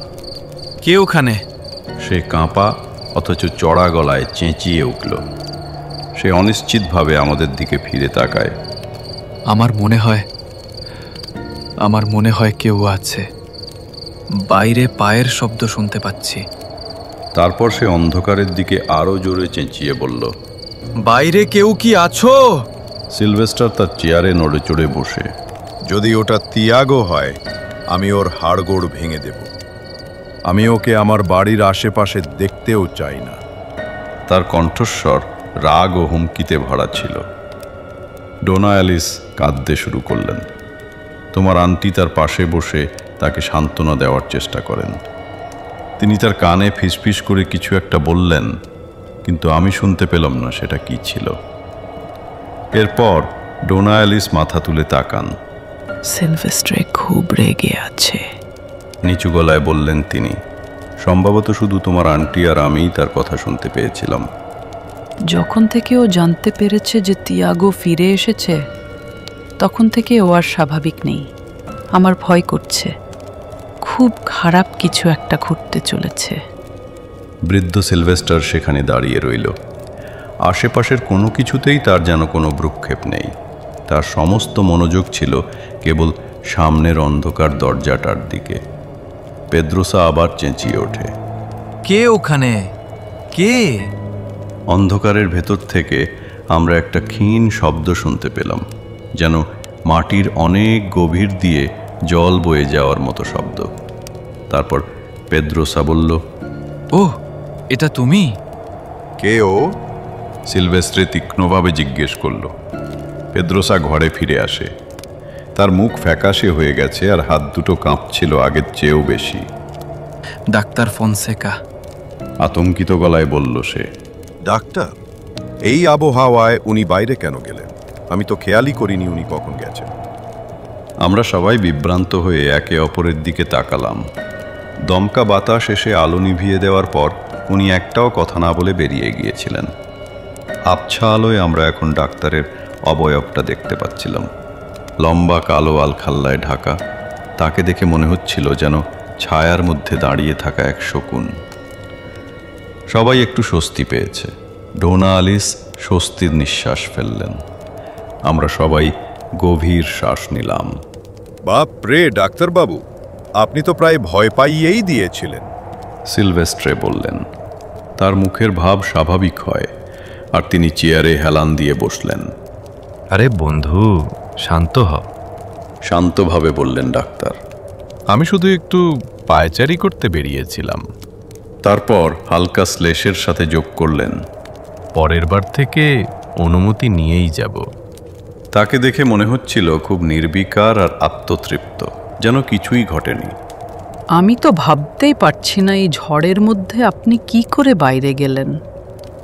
কে ওখানে? সে কাঁপা অথচ চড়া গলায় চেঁচিয়ে উঠল। সে অনিশ্চিতভাবে আমাদের দিকে ফিরে তাকায়। আমার মনে হয় কেউ আছে। বাইরে পায়ের শব্দ শুনতে পাচ্ছি। তারপর সে অন্ধকারের দিকে আরো জোরে চেঁচিয়ে বলল, বাইরে কেউ কি আছো? সিলভেস্টার তার চেয়ারে নড়ে চড়ে বসে, যদি ওটা তিয়াগো হয়, আমি ওর হাড়গোড় ভেঙে দেব। আমি ওকে আমার বাড়ির আশেপাশে দেখতেও চাই না। তার কণ্ঠস্বর রাগ ও হুমকিতে ভরা ছিল। ডোনা অ্যালিস কাঁদতে শুরু করলেন। তোমার আন্টি তার পাশে বসে তাকে সান্ত্বনা দেওয়ার চেষ্টা করেন। তিনি তার কানে ফিসফিস করে কিছু একটা বললেন, কিন্তু আমি শুনতে পেলাম না সেটা কি ছিল। এরপর ডোনা অ্যালিস মাথা তুলে তাকান। সিলভেস্ট্রে খুব রেগে আছে, নিচু গলায় বললেন তিনি। সম্ভবত শুধু তোমার আন্টি আর আমিই তার কথা শুনতে পেয়েছিলাম। যখন থেকে ও জানতে পেরেছে যে তিয়াগো ফিরে এসেছে, তখন থেকে ও আর স্বাভাবিক নেই। আমার ভয় করছে, খুব খারাপ কিছু একটা ঘটতে চলেছে। বৃদ্ধ সিলভেস্টার সেখানে দাঁড়িয়ে রইল। আশেপাশের কোনো কিছুতেই তার যেন কোনো ভ্রুক্ষেপ নেই। তার সমস্ত মনোযোগ ছিল কেবল সামনের অন্ধকার দরজাটার দিকে। পেদ্রোসা আবার চেঁচিয়ে ওঠে, কে ওখানে? কে? অন্ধকারের ভেতর থেকে আমরা একটা ক্ষীণ শব্দ শুনতে পেলাম, যেন মাটির অনেক গভীর দিয়ে জল বয়ে যাওয়ার মতো শব্দ। তারপর পেদ্রোসা বলল, ওহ, এটা তুমি? কে ও? সিলভেস্ট্রে তীক্ষ্ণভাবে জিজ্ঞেস করল। পেদ্রোসা ঘরে ফিরে আসে। তার মুখ ফ্যাকাশে হয়ে গেছে আর হাত দুটো কাঁপছিল আগের চেয়েও বেশি। ডাক্তার ফনসেকা, আতঙ্কিত গলায় বলল সে। ডাক্তার, এই আবহাওয়ায় উনি বাইরে কেন গেলেন? আমি তো খেয়ালই করিনি উনি কখন গেছেন। আমরা সবাই বিভ্রান্ত হয়ে একে অপরের দিকে তাকালাম। দমকা বাতাস এসে আলো নিভিয়ে দেওয়ার পর উনি একটাও কথা না বলে বেরিয়ে গিয়েছিলেন। আবছা আলোয় আমরা এখন ডাক্তারের অবয়বটা দেখতে পাচ্ছিলাম। লম্বা কালো আলখাল্লায় ঢাকা। তাকে দেখে মনে হচ্ছিল যেন ছায়ার মধ্যে দাঁড়িয়ে থাকা এক শকুন। সবাই একটু স্বস্তি পেয়েছে। ডোনা অ্যালিস স্বস্তির নিঃশ্বাস ফেললেন। আমরা সবাই গভীর শ্বাস নিলাম। বাপ রে ডাক্তারবাবু, আপনি তো প্রায় ভয় পাইয়েই দিয়েছিলেন। সিলভেস্ট্রে বললেন। তার মুখের ভাব স্বাভাবিক হয় আর তিনি চেয়ারে হেলান দিয়ে বসলেন। আরে বন্ধু, শান্ত হও। শান্তভাবে বললেন ডাক্তার, আমি শুধু একটু পায়চারি করতে বেরিয়েছিলাম। তারপর হালকা শ্লেষের সাথে যোগ করলেন, পরের বার থেকে অনুমতি নিয়েই যাব। তাকে দেখে মনে হচ্ছিল খুব নির্বিকার আর আত্মতৃপ্ত, যেন কিছুই ঘটেনি। আমি তো ভাবতেই পারছি না এই ঝড়ের মধ্যে আপনি কি করে বাইরে গেলেন।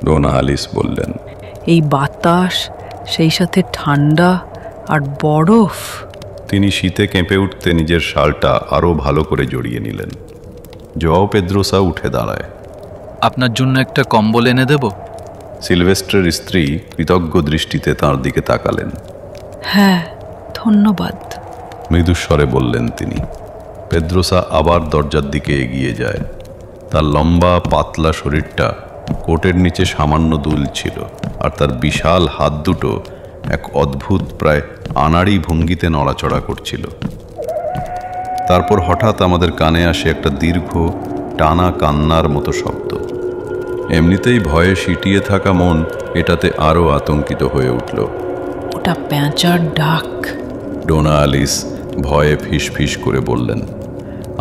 ডোনা অ্যালিস বললেন। এই বাতাস, সেই সাথে ঠান্ডা আর বরফ। তিনি শীতে কেঁপে উঠতে নিজের শালটা আরও ভালো করে জড়িয়ে নিলেন। জোয়াও পেদ্রোসা উঠে দাঁড়ায়। আপনার জন্য একটা কম্বল এনে দেব? সিলভেস্ট্রের স্ত্রী কৃতজ্ঞ দৃষ্টিতে তাঁর দিকে তাকালেন। হ্যাঁ, ধন্যবাদ, মৃদুস্বরে বললেন তিনি। পেদ্রোসা আবার দরজার দিকে এগিয়ে যায়। তার লম্বা পাতলা শরীরটা কোটের নিচে সামান্য দুলছিল আর তার বিশাল হাত দুটো এক অদ্ভুত প্রায় আনাড়ি ভঙ্গিতে নড়াচড়া করছিল। তারপর হঠাৎ আমাদের কানে আসে একটা দীর্ঘ টানা কান্নার মতো শব্দ। এমনিতেই ভয়ে সিটিয়ে থাকা মন এটাতে আরও আতঙ্কিত হয়ে উঠল। ওটা পেঁচার ডাক। ডোনা অ্যালিস ভয়ে ফিস ফিস করে বললেন।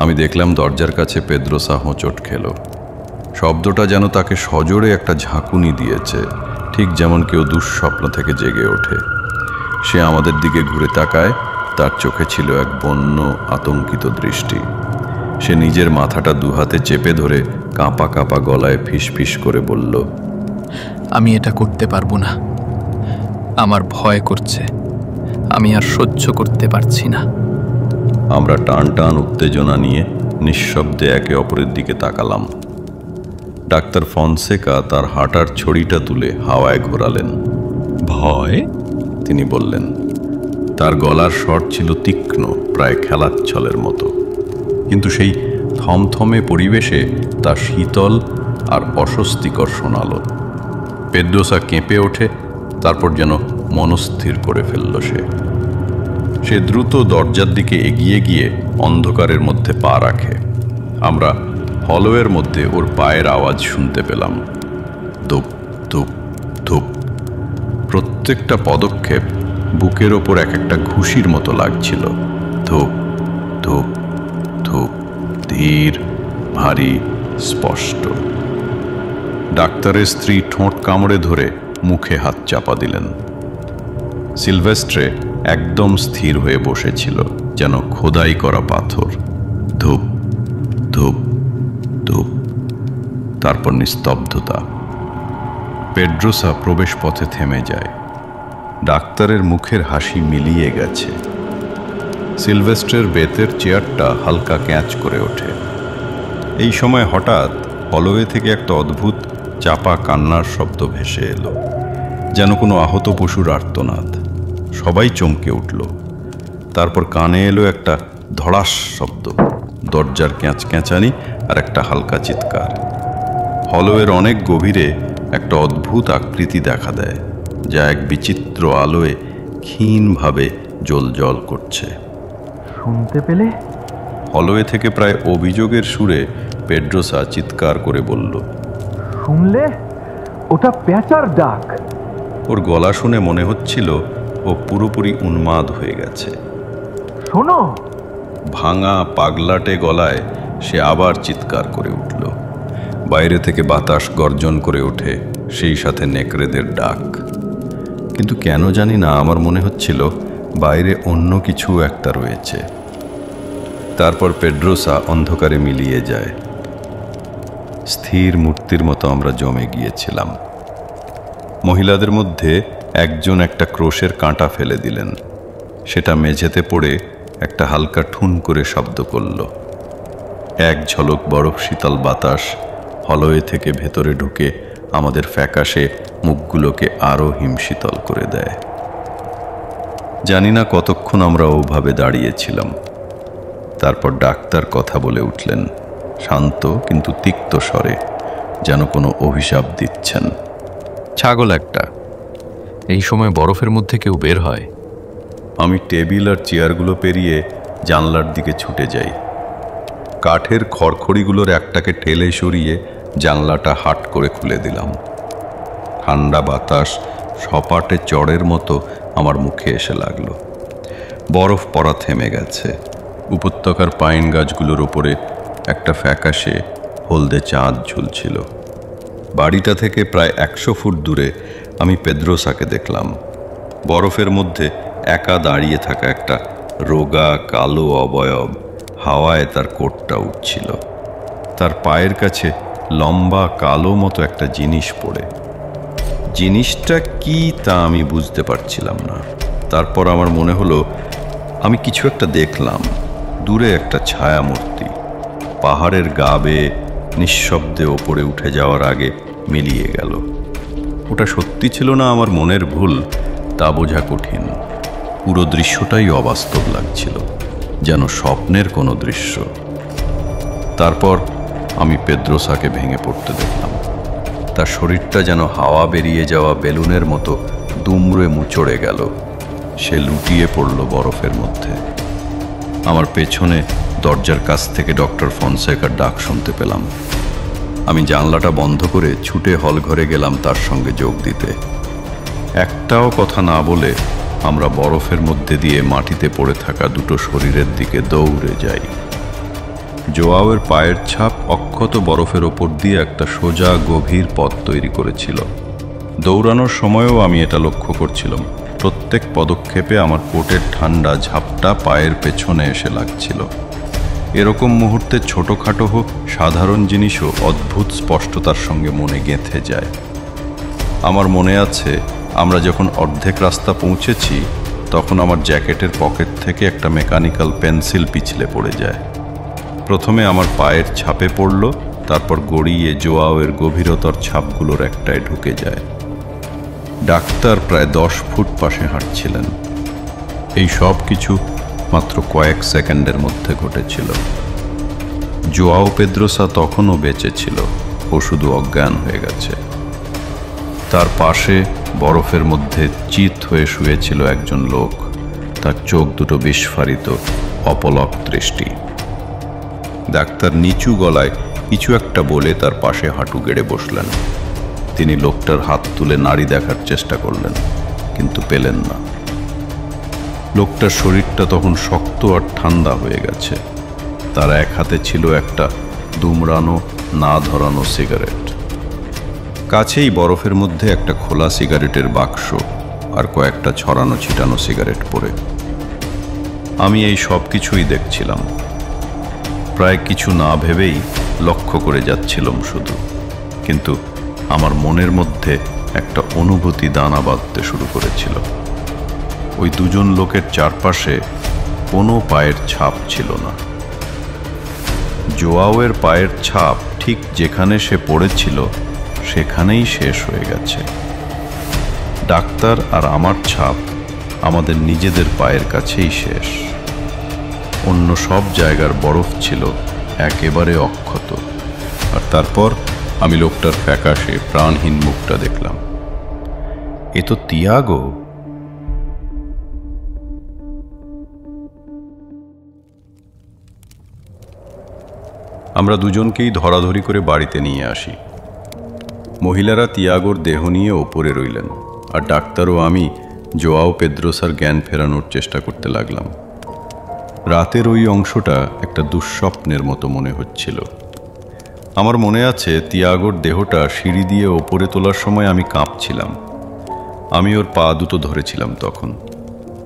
আমি দেখলাম দরজার কাছে পেদ্রোসা হোঁচট খেল। শব্দটা যেন তাকে সজোরে একটা ঝাঁকুনি দিয়েছে, ঠিক যেমন কেউ দুঃস্বপ্ন থেকে জেগে ওঠে। সে আমাদের দিকে ঘুরে তাকায়। তার চোখে ছিল এক বন্য আতঙ্কিত দৃষ্টি। সে নিজের মাথাটা দুহাতে চেপে ধরে কাঁপা কাঁপা গলায় ফিস ফিস করে বলল, আমি এটা করতে পারবো না। আমার ভয় করছে, আমি আর সহ্য করতে পারছি না। আমরা টান টান উত্তেজনা নিয়ে নিঃশব্দে একে অপরের দিকে তাকালাম। ডাক্তার ফনসেকা তার হাঁটার ছড়িটা তুলে হাওয়ায় ঘোরালেন। ভয়? তিনি বললেন। তার গলার স্বর ছিল তীক্ষ্ণ, প্রায় খেলাচ্ছলের মতো, কিন্তু সেই থমথমে পরিবেশে তা শীতল আর অস্বস্তিকর শোনালো। পেদ্রোসা কেঁপে ওঠে, তারপর যেন মনস্থির করে ফেলল সে দ্রুত দরজার দিকে এগিয়ে গিয়ে অন্ধকারের মধ্যে পা রাখে। আমরা হলওয়ের মধ্যে ওর পায়ের আওয়াজ শুনতে পেলাম। ধুপ ধুপ ধুপ। প্রত্যেকটা পদক্ষেপ বুকের ওপর এক একটা ঘুষির মতো লাগছিল। ধুপ ধুপ ধুপ, ধীর, ভারী, স্পষ্ট। ডাক্তারের স্ত্রী ঠোঁট কামড়ে ধরে মুখে হাত চাপা দিলেন। সিলভেস্ট্রে একদম স্থির হয়ে বসেছিল, যেন খোদাই করা পাথর। ধুপ ধুপ ধুপ, তারপর নিস্তব্ধতা। পেড্রোসা প্রবেশ পথে থেমে যায়। ডাক্তারের মুখের হাসি মিলিয়ে গেছে। সিলভেস্ট্রের বেতের চেয়ারটা হালকা ক্যাঁচ করে ওঠে। এই সময় হঠাৎ হলওয়ে থেকে একটা অদ্ভুত চাপা কান্নার শব্দ ভেসে এলো, যেন কোনো আহত পশুর আর্তনাদ। সবাই চমকে উঠল। তারপর কানে এলো একটা ধড়াস শব্দ, দরজার ক্যাঁচক্যাঁচানি আর একটা হালকা চিৎকার। হলওয়ের অনেক গভীরে একটা অদ্ভুত আকৃতি দেখা দেয়, যা এক বিচিত্র আলোয় ক্ষীণভাবে জ্বলজ্বল করছে। শুনতে পেলে? হলওয়ে থেকে প্রায় অভিযোগের সুরে পেড্রোসা চিৎকার করে বলল, শুনলে? ওটা পেঁচার ডাক। ওর গলা শুনে মনে হচ্ছিল ও পুরোপুরি উন্মাদ হয়ে গেছে। শোনো! ভাঙা পাগলাটে গলায় সে আবার চিৎকার করে উঠল। বাইরে থেকে বাতাস গর্জন করে ওঠে, সেই সাথে নেকড়েদের ডাক। কিন্তু কেন জানি না আমার মনে হচ্ছিল বাইরে অন্য কিছু একটা রয়েছে। তারপর পেড্রোসা অন্ধকারে মিলিয়ে যায়। স্থির মূর্তির মতো আমরা জমে গিয়েছিলাম। মহিলাদের মধ্যে একজন একটা ক্রোশের কাঁটা ফেলে দিলেন। সেটা মেঝেতে পড়ে একটা হালকা ঠুন করে শব্দ করল। এক ঝলক বরফ শীতল বাতাস হলওয়ে থেকে ভেতরে ঢুকে আমাদের ফ্যাকাশে মুখগুলোকে আরও হিমশীতল করে দেয়। জানি না কতক্ষণ আমরা ওভাবে দাঁড়িয়েছিলাম। তারপর ডাক্তার কথা বলে উঠলেন, শান্ত কিন্তু তিক্ত স্বরে, যেন কোনো অভিশাপ দিচ্ছেন। ছাগল একটা। এই সময় বরফের মধ্যে কেউ বের হয়? আমি টেবিল আর চেয়ারগুলো পেরিয়ে জানলার দিকে ছুটে যাই। কাঠের খড়খড়িগুলোর একটাকে ঠেলে সরিয়ে জানলাটা হাট করে খুলে দিলাম। ঠান্ডা বাতাস সপাটে চড়ের মতো আমার মুখে এসে লাগলো। বরফ পড়া থেমে গেছে। উপত্যকার পাইন গাছগুলোর ওপরে একটা ফ্যাকাশে হলদে চাঁদ ঝুলছিল। বাড়িটা থেকে প্রায় 100 ফুট দূরে আমি পেদ্রোসাকে দেখলাম। বরফের মধ্যে একা দাঁড়িয়ে থাকা একটা রোগা কালো অবয়ব, হাওয়ায় তার কোটটা উঠছিল। তার পায়ের কাছে লম্বা কালো মতো একটা জিনিস পড়ে। জিনিসটা কি তা আমি বুঝতে পারছিলাম না। তারপর আমার মনে হলো আমি কিছু একটা দেখলাম। দূরে একটা ছায়ামূর্তি পাহাড়ের গা বেয়ে নিঃশব্দে ওপরে উঠে যাওয়ার আগে মিলিয়ে গেল। ওটা সত্যি ছিল না আমার মনের ভুল তা বোঝা কঠিন। পুরো দৃশ্যটাই অবাস্তব লাগছিল, যেন স্বপ্নের কোনো দৃশ্য। তারপর আমি পেদ্রোসাকে ভেঙে পড়তে দেখলাম। তার শরীরটা যেন হাওয়া বেরিয়ে যাওয়া বেলুনের মতো দুমড়ে মুচড়ে গেল। সে লুটিয়ে পড়ল বরফের মধ্যে। আমার পেছনে দরজার কাছ থেকে ডক্টর ফনসেকার ডাক শুনতে পেলাম। আমি জানলাটা বন্ধ করে ছুটে হলঘরে গেলাম তার সঙ্গে যোগ দিতে। একটাও কথা না বলে আমরা বরফের মধ্যে দিয়ে মাটিতে পড়ে থাকা দুটো শরীরের দিকে দৌড়ে যাই। জোয়াওয়ের পায়ের ছাপ অক্ষত বরফের ওপর দিয়ে একটা সোজা গভীর পথ তৈরি করেছিল। দৌড়ানোর সময়ও আমি এটা লক্ষ্য করছিলাম। প্রত্যেক পদক্ষেপে আমার কোটের ঠান্ডা ঝাপটা পায়ের পেছনে এসে লাগছিল। এরকম মুহূর্তে ছোটোখাটো হোক সাধারণ জিনিসও অদ্ভুত স্পষ্টতার সঙ্গে মনে গেঁথে যায়। আমার মনে আছে আমরা যখন অর্ধেক রাস্তা পৌঁছেছি তখন আমার জ্যাকেটের পকেট থেকে একটা মেকানিক্যাল পেন্সিল পিছলে পড়ে যায়। প্রথমে আমার পায়ের ছাপে পড়ল, তারপর গড়িয়ে জোয়াওয়ের গভীরতর ছাপগুলোর একটায় ঢুকে যায়। ডাক্তার প্রায় 10 ফুট পাশে হাঁটছিলেন। এই সব কিছু মাত্র কয়েক সেকেন্ডের মধ্যে ঘটেছিল। জোয়াও পেদ্রোসা তখনও বেঁচে ছিল, ও শুধু অজ্ঞান হয়ে গেছে। তার পাশে বরফের মধ্যে চিত হয়ে শুয়েছিল একজন লোক, তার চোখ দুটো বিস্ফারিত, অপলক দৃষ্টি। ডাক্তার নিচু গলায় কিছু একটা বলে তার পাশে হাঁটু গেড়ে বসলেন। তিনি লোকটার হাত তুলে নাড়ি দেখার চেষ্টা করলেন, কিন্তু পেলেন না। লোকটার শরীরটা তখন শক্ত আর ঠান্ডা হয়ে গেছে। তার এক হাতে ছিল একটা দুমড়ানো না ধরানো সিগারেট। কাছেই বরফের মধ্যে একটা খোলা সিগারেটের বাক্স আর কয়েকটা ছড়ানো ছিটানো সিগারেট পড়ে। আমি এই সব কিছুই দেখছিলাম, প্রায় কিছু না ভেবেই লক্ষ্য করে যাচ্ছিলাম শুধু। কিন্তু আমার মনের মধ্যে একটা অনুভূতি দানা বাঁধতে শুরু করেছিল। ওই দুজন লোকের চারপাশে কোনো পায়ের ছাপ ছিল না। জোয়াওয়ের পায়ের ছাপ ঠিক যেখানে সে পড়েছিল সেখানেই শেষ হয়ে গেছে। ডাক্তার আর আমার ছাপ আমাদের নিজেদের পায়ের কাছেই শেষ। অন্য সব জায়গার বরফ ছিল একেবারে অক্ষত। আর তারপর আমি লোকটার ফ্যাকাশে প্রাণহীন মুখটা দেখলাম। এ তো তিয়াগো। আমরা দুজনকেই ধরাধরি করে বাড়িতে নিয়ে আসি। মহিলারা তিয়াগোর দেহ নিয়ে ওপরে রইলেন, আর ডাক্তার ও আমি জোয়াও পেদ্রোসার জ্ঞান ফেরানোর চেষ্টা করতে লাগলাম। রাতের ওই অংশটা একটা দুঃস্বপ্নের মতো মনে হচ্ছিল। আমার মনে আছে তিয়াগোর দেহটা সিঁড়ি দিয়ে ওপরে তোলার সময় আমি কাঁপছিলাম। আমি ওর পা দুটো ধরেছিলাম তখন।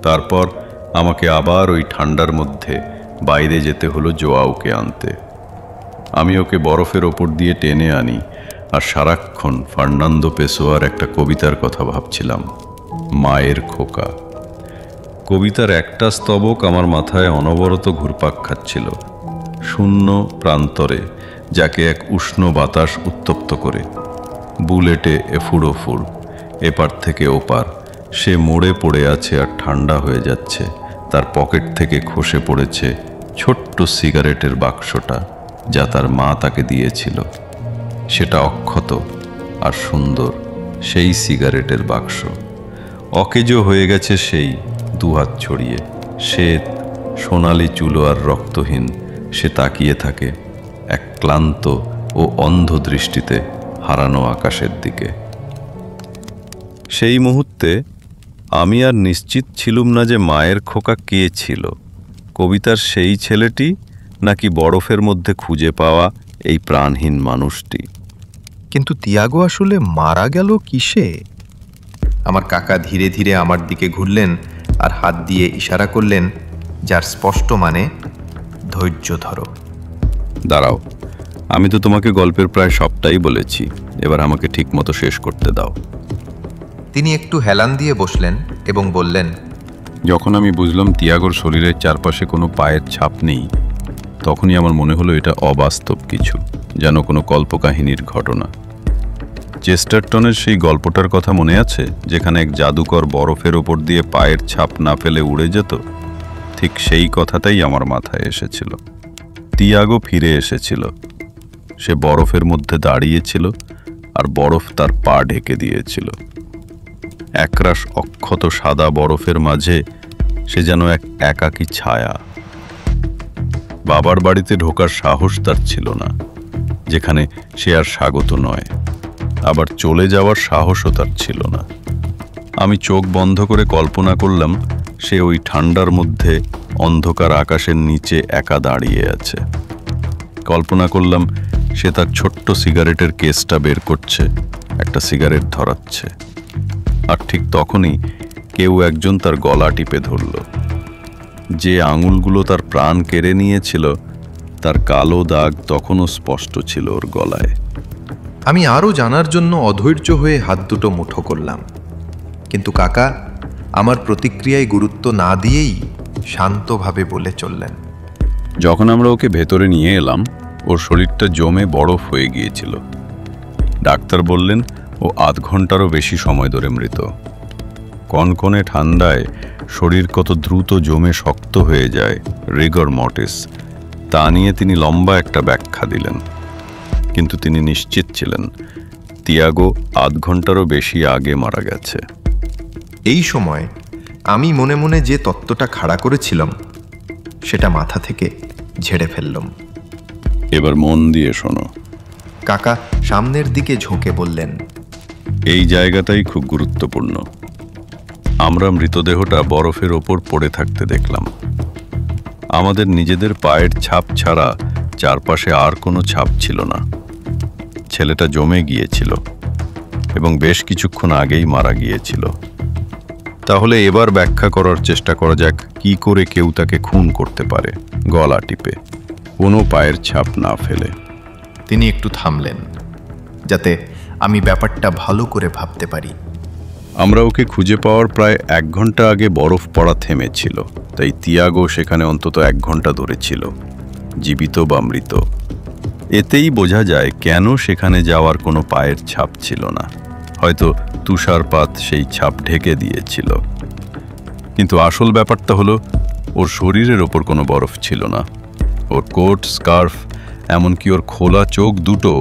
তারপর আমাকে আবার ওই ঠান্ডার মধ্যে বাইরে যেতে হলো জোয়াওকে আনতে। আমি ওকে বরফের ওপর দিয়ে টেনে আনি, আর সারাক্ষণ ফার্নান্দো পেসোয়ার একটা কবিতার কথা ভাবছিলাম, মায়ের খোকা। কবিতার একটা স্তবক আমার মাথায় অনবরত ঘুরপাক খাচ্ছিল। শূন্য প্রান্তরে, যাকে এক উষ্ণ বাতাস উত্তপ্ত করে, বুলেটে এফুড় ওফুড়, এপার থেকে ওপার, সে মোড়ে পড়ে আছে আর ঠান্ডা হয়ে যাচ্ছে। তার পকেট থেকে খসে পড়েছে ছোট্ট সিগারেটের বাক্সটা, যা তার মা তাকে দিয়েছিল। সেটা অক্ষত আর সুন্দর, সেই সিগারেটের বাক্স। অকেজো হয়ে গেছে সেই, দুহাত ছড়িয়ে, শ্বেত সোনালি চুলো আর রক্তহীন। সে তাকিয়ে থাকে এক ক্লান্ত ও অন্ধ দৃষ্টিতে হারানো আকাশের দিকে। সেই মুহূর্তে আমি আর নিশ্চিত ছিলুম না যে মায়ের খোকা কে ছিল, কবিতার সেই ছেলেটি নাকি বরফের মধ্যে খুঁজে পাওয়া এই প্রাণহীন মানুষটি। কিন্তু তিয়াগো আসলে মারা গেল কিসে? আমার কাকা ধীরে ধীরে আমার দিকে ঘুরলেন আর হাত দিয়ে ইশারা করলেন, যার স্পষ্ট মানে ধৈর্য ধরো। দাঁড়াও, আমি তো তোমাকে গল্পের প্রায় সবটাই বলেছি, এবার আমাকে ঠিক মতো শেষ করতে দাও। তিনি একটু হেলান দিয়ে বসলেন এবং বললেন, যখন আমি বুঝলাম তিয়াগোর শরীরের চারপাশে কোনো পায়ের ছাপ নেই, তখনই আমার মনে হলো এটা অবাস্তব কিছু, যেন কোনো কল্পকাহিনীর ঘটনা। চেস্টারটনের সেই গল্পটার কথা মনে আছে, যেখানে এক জাদুকর বরফের ওপর দিয়ে পায়ের ছাপ না ফেলে উড়ে যেত? ঠিক সেই কথাটাই আমার মাথায় এসেছিল। তিয়াগো ফিরে এসেছিল। সে বরফের মধ্যে দাঁড়িয়েছিল, আর বরফ তার পা ঢেকে দিয়েছিল। একরাশ অক্ষত সাদা বরফের মাঝে সে যেন এক একাকী ছায়া। বাবার বাড়িতে ঢোকার সাহস তার ছিল না, যেখানে সে আর স্বাগত নয়। আবার চলে যাওয়ার সাহসও তার ছিল না। আমি চোখ বন্ধ করে কল্পনা করলাম সে ওই ঠান্ডার মধ্যে অন্ধকার আকাশের নিচে একা দাঁড়িয়ে আছে। কল্পনা করলাম সে তার ছোট্ট সিগারেটের কেসটা বের করছে, একটা সিগারেট ধরাচ্ছে। আর ঠিক তখনই কেউ একজন তার গলা টিপে ধরল। যে আঙুলগুলো তার প্রাণ কেড়ে নিয়েছিল, তার কালো দাগ তখনও স্পষ্ট ছিল ওর গলায়। আমি আরও জানার জন্য অধৈর্য হয়ে হাত দুটো মুঠো করলাম, কিন্তু কাকা আমার প্রতিক্রিয়ায় গুরুত্ব না দিয়েই শান্তভাবে বলে চললেন, যখন আমরা ওকে ভেতরে নিয়ে এলাম, ওর শরীরটা জমে বরফ হয়ে গিয়েছিল। ডাক্তার বললেন ও 8 ঘন্টারও বেশি সময় ধরে মৃত। কনকনে ঠান্ডায় শরীর কত দ্রুত জমে শক্ত হয়ে যায়, রিগর মর্টিস, তা নিয়ে তিনি লম্বা একটা ব্যাখ্যা দিলেন। কিন্তু তিনি নিশ্চিত ছিলেন তিয়াগো 8 ঘন্টারও বেশি আগে মারা গেছে। এই সময় আমি মনে মনে যে তত্ত্বটা খাড়া করেছিলাম সেটা মাথা থেকে ঝেড়ে ফেললাম। এবার মন দিয়ে শোনো। কাকা সামনের দিকে ঝোঁকে বললেন, এই জায়গাটাই খুব গুরুত্বপূর্ণ। আমরা মৃতদেহটা বরফের ওপর পড়ে থাকতে দেখলাম। আমাদের নিজেদের পায়ের ছাপ ছাড়া চারপাশে আর কোনো ছাপ ছিল না। ছেলেটা জমে গিয়েছিল এবং বেশ কিছুক্ষণ আগেই মারা গিয়েছিল। তাহলে এবার ব্যাখ্যা করার চেষ্টা করা যাক কি করে কেউ তাকে খুন করতে পারে, গলা টিপে, কোনো পায়ের ছাপ না ফেলে। তিনি একটু থামলেন যাতে আমি ব্যাপারটা ভালো করে ভাবতে পারি। আমরা ওকে খুঁজে পাওয়ার প্রায় 1 ঘন্টা আগে বরফ পড়া থেমেছিল, তাই তিয়াগো সেখানে অন্তত 1 ঘন্টা ধরে ছিল, জীবিত বা মৃত। এতেই বোঝা যায় কেন সেখানে যাওয়ার কোনো পায়ের ছাপ ছিল না। হয়তো তুষারপাত সেই ছাপ ঢেকে দিয়েছিল। কিন্তু আসল ব্যাপারটা হলো ওর শরীরের ওপর কোনো বরফ ছিল না। ওর কোট, স্কার্ফ, এমনকি ওর খোলা চোখ দুটো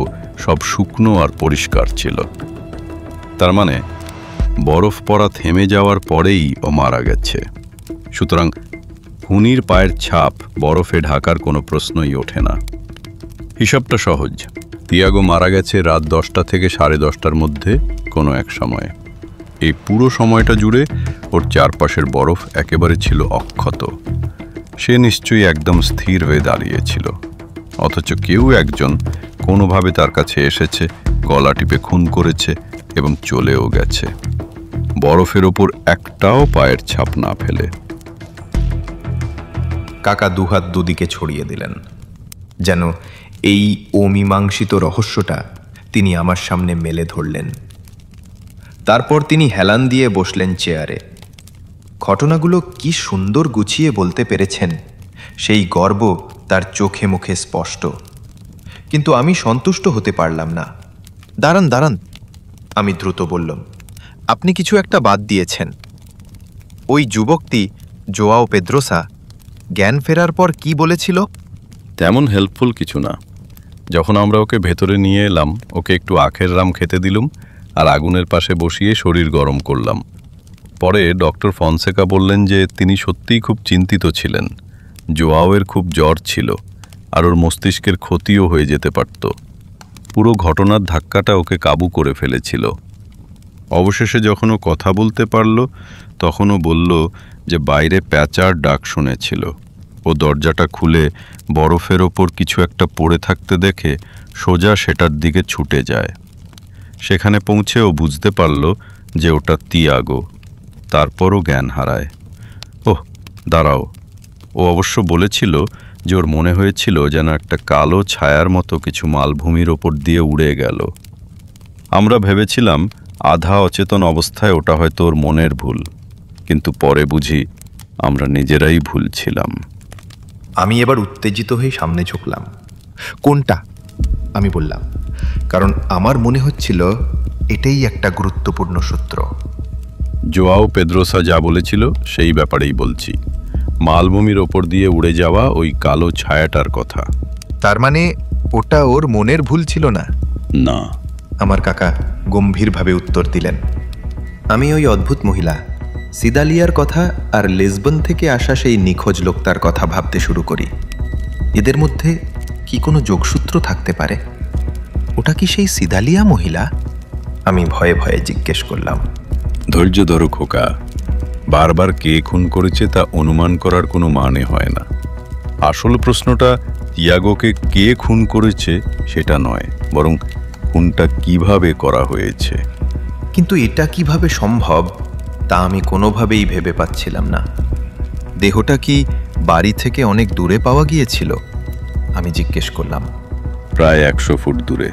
সব শুকনো আর পরিষ্কার ছিল। তার মানে বরফ পড়া থেমে যাওয়ার পরেই ও মারা গেছে। সুতরাং খুনির পায়ের ছাপ বরফে ঢাকার কোনো প্রশ্নই ওঠে না। হিসাবটা সহজ। তিয়াগো মারা গেছে রাত 10টা থেকে 10:30টার মধ্যে কোনো এক সময়ে। এই পুরো সময়টা জুড়ে ওর চারপাশের বরফ একেবারে ছিল অক্ষত। সে নিশ্চয়ই একদম স্থির হয়ে দাঁড়িয়েছিল, অথচ কেউ একজন কোনোভাবে তার কাছে এসেছে, গলা টিপে খুন করেছে এবং চলেও গেছে, বরফের ওপর একটাও পায়ের ছাপ না ফেলে। কাকা দুহাত দুদিকে ছড়িয়ে দিলেন, যেন এই অমীমাংসিত রহস্যটা তিনি আমার সামনে মেলে ধরলেন। তারপর তিনি হেলান দিয়ে বসলেন চেয়ারে। ঘটনাগুলো কি সুন্দর গুছিয়ে বলতে পেরেছেন, সেই গর্ব তার চোখে মুখে স্পষ্ট। কিন্তু আমি সন্তুষ্ট হতে পারলাম না। দাঁড়ান দাঁড়ান, আমি দ্রুত বললাম, আপনি কিছু একটা বাদ দিয়েছেন। ওই যুবকটি জোয়াও পেদ্রোসা জ্ঞান ফেরার পর কি বলেছিল? তেমন হেল্পফুল কিছু না। যখন আমরা ওকে ভেতরে নিয়ে এলাম, ওকে একটু আখের রাম খেতে দিলুম আর আগুনের পাশে বসিয়ে শরীর গরম করলাম। পরে ডক্টর ফনসেকা বললেন যে তিনি সত্যিই খুব চিন্তিত ছিলেন। জোয়াওয়ের খুব জ্বর ছিল আর ওর মস্তিষ্কের ক্ষতিও হয়ে যেতে পারত। পুরো ঘটনার ধাক্কাটা ওকে কাবু করে ফেলেছিল। অবশেষে যখন ও কথা বলতে পারল, তখনও বলল যে বাইরে প্যাঁচার ডাক শুনেছিল। ও দরজাটা খুলে বরফের ওপর কিছু একটা পড়ে থাকতে দেখে সোজা সেটার দিকে ছুটে যায়। সেখানে পৌঁছে ও বুঝতে পারল যে ওটা তিয়াগো। তারপরও জ্ঞান হারায়। ওহ, দাঁড়াও, ও অবশ্য বলেছিল যে ওর মনে হয়েছিল যেন একটা কালো ছায়ার মতো কিছু মালভূমির ওপর দিয়ে উড়ে গেল। আমরা ভেবেছিলাম আধা অচেতন অবস্থায় ওটা হয়তো ওর মনের ভুল, কিন্তু পরে বুঝি আমরা নিজেরাই ভুল ছিলাম। আমি এবার উত্তেজিত হয়ে সামনে ঝুঁকলাম। কোনটা? আমি বললাম, কারণ আমার মনে হচ্ছিল এটাই একটা গুরুত্বপূর্ণ সূত্র। জোয়াও পেদ্রোসা যা বলেছিল সেই ব্যাপারেই বলছি। মালভূমির ওপর দিয়ে উড়ে যাওয়া ওই কালো ছায়াটার কথা। তার মানে ওটা ওর মনের ভুল ছিল না? না। আমার কাকা গম্ভীরভাবে উত্তর দিলেন, আমি ওই অদ্ভুত মহিলা সিদালিয়ার কথা আর লিসবন থেকে আসা সেই নিখোঁজ লোকটার কথা ভাবতে শুরু করি। এদের মধ্যে কি কোনো যোগসূত্র থাকতে পারে? ওটা কি সেই সিদালিয়া মহিলা? আমি ভয়ে ভয়ে জিজ্ঞেস করলাম। ধৈর্য ধরো খোকা, বারবার কে খুন করেছে তা অনুমান করার কোনো মানে হয় না। আসল প্রশ্নটা তিয়াগোকে কে খুন করেছে সেটা নয়, বরং খুনটা কিভাবে করা হয়েছে। কিন্তু এটা কিভাবে সম্ভব তা আমি কোনোভাবেই ভেবে পাচ্ছিলাম না। দেহটা কি বাড়ি থেকে অনেক দূরে পাওয়া গিয়েছিল? আমি জিজ্ঞেস করলাম। প্রায় 100 ফুট দূরে।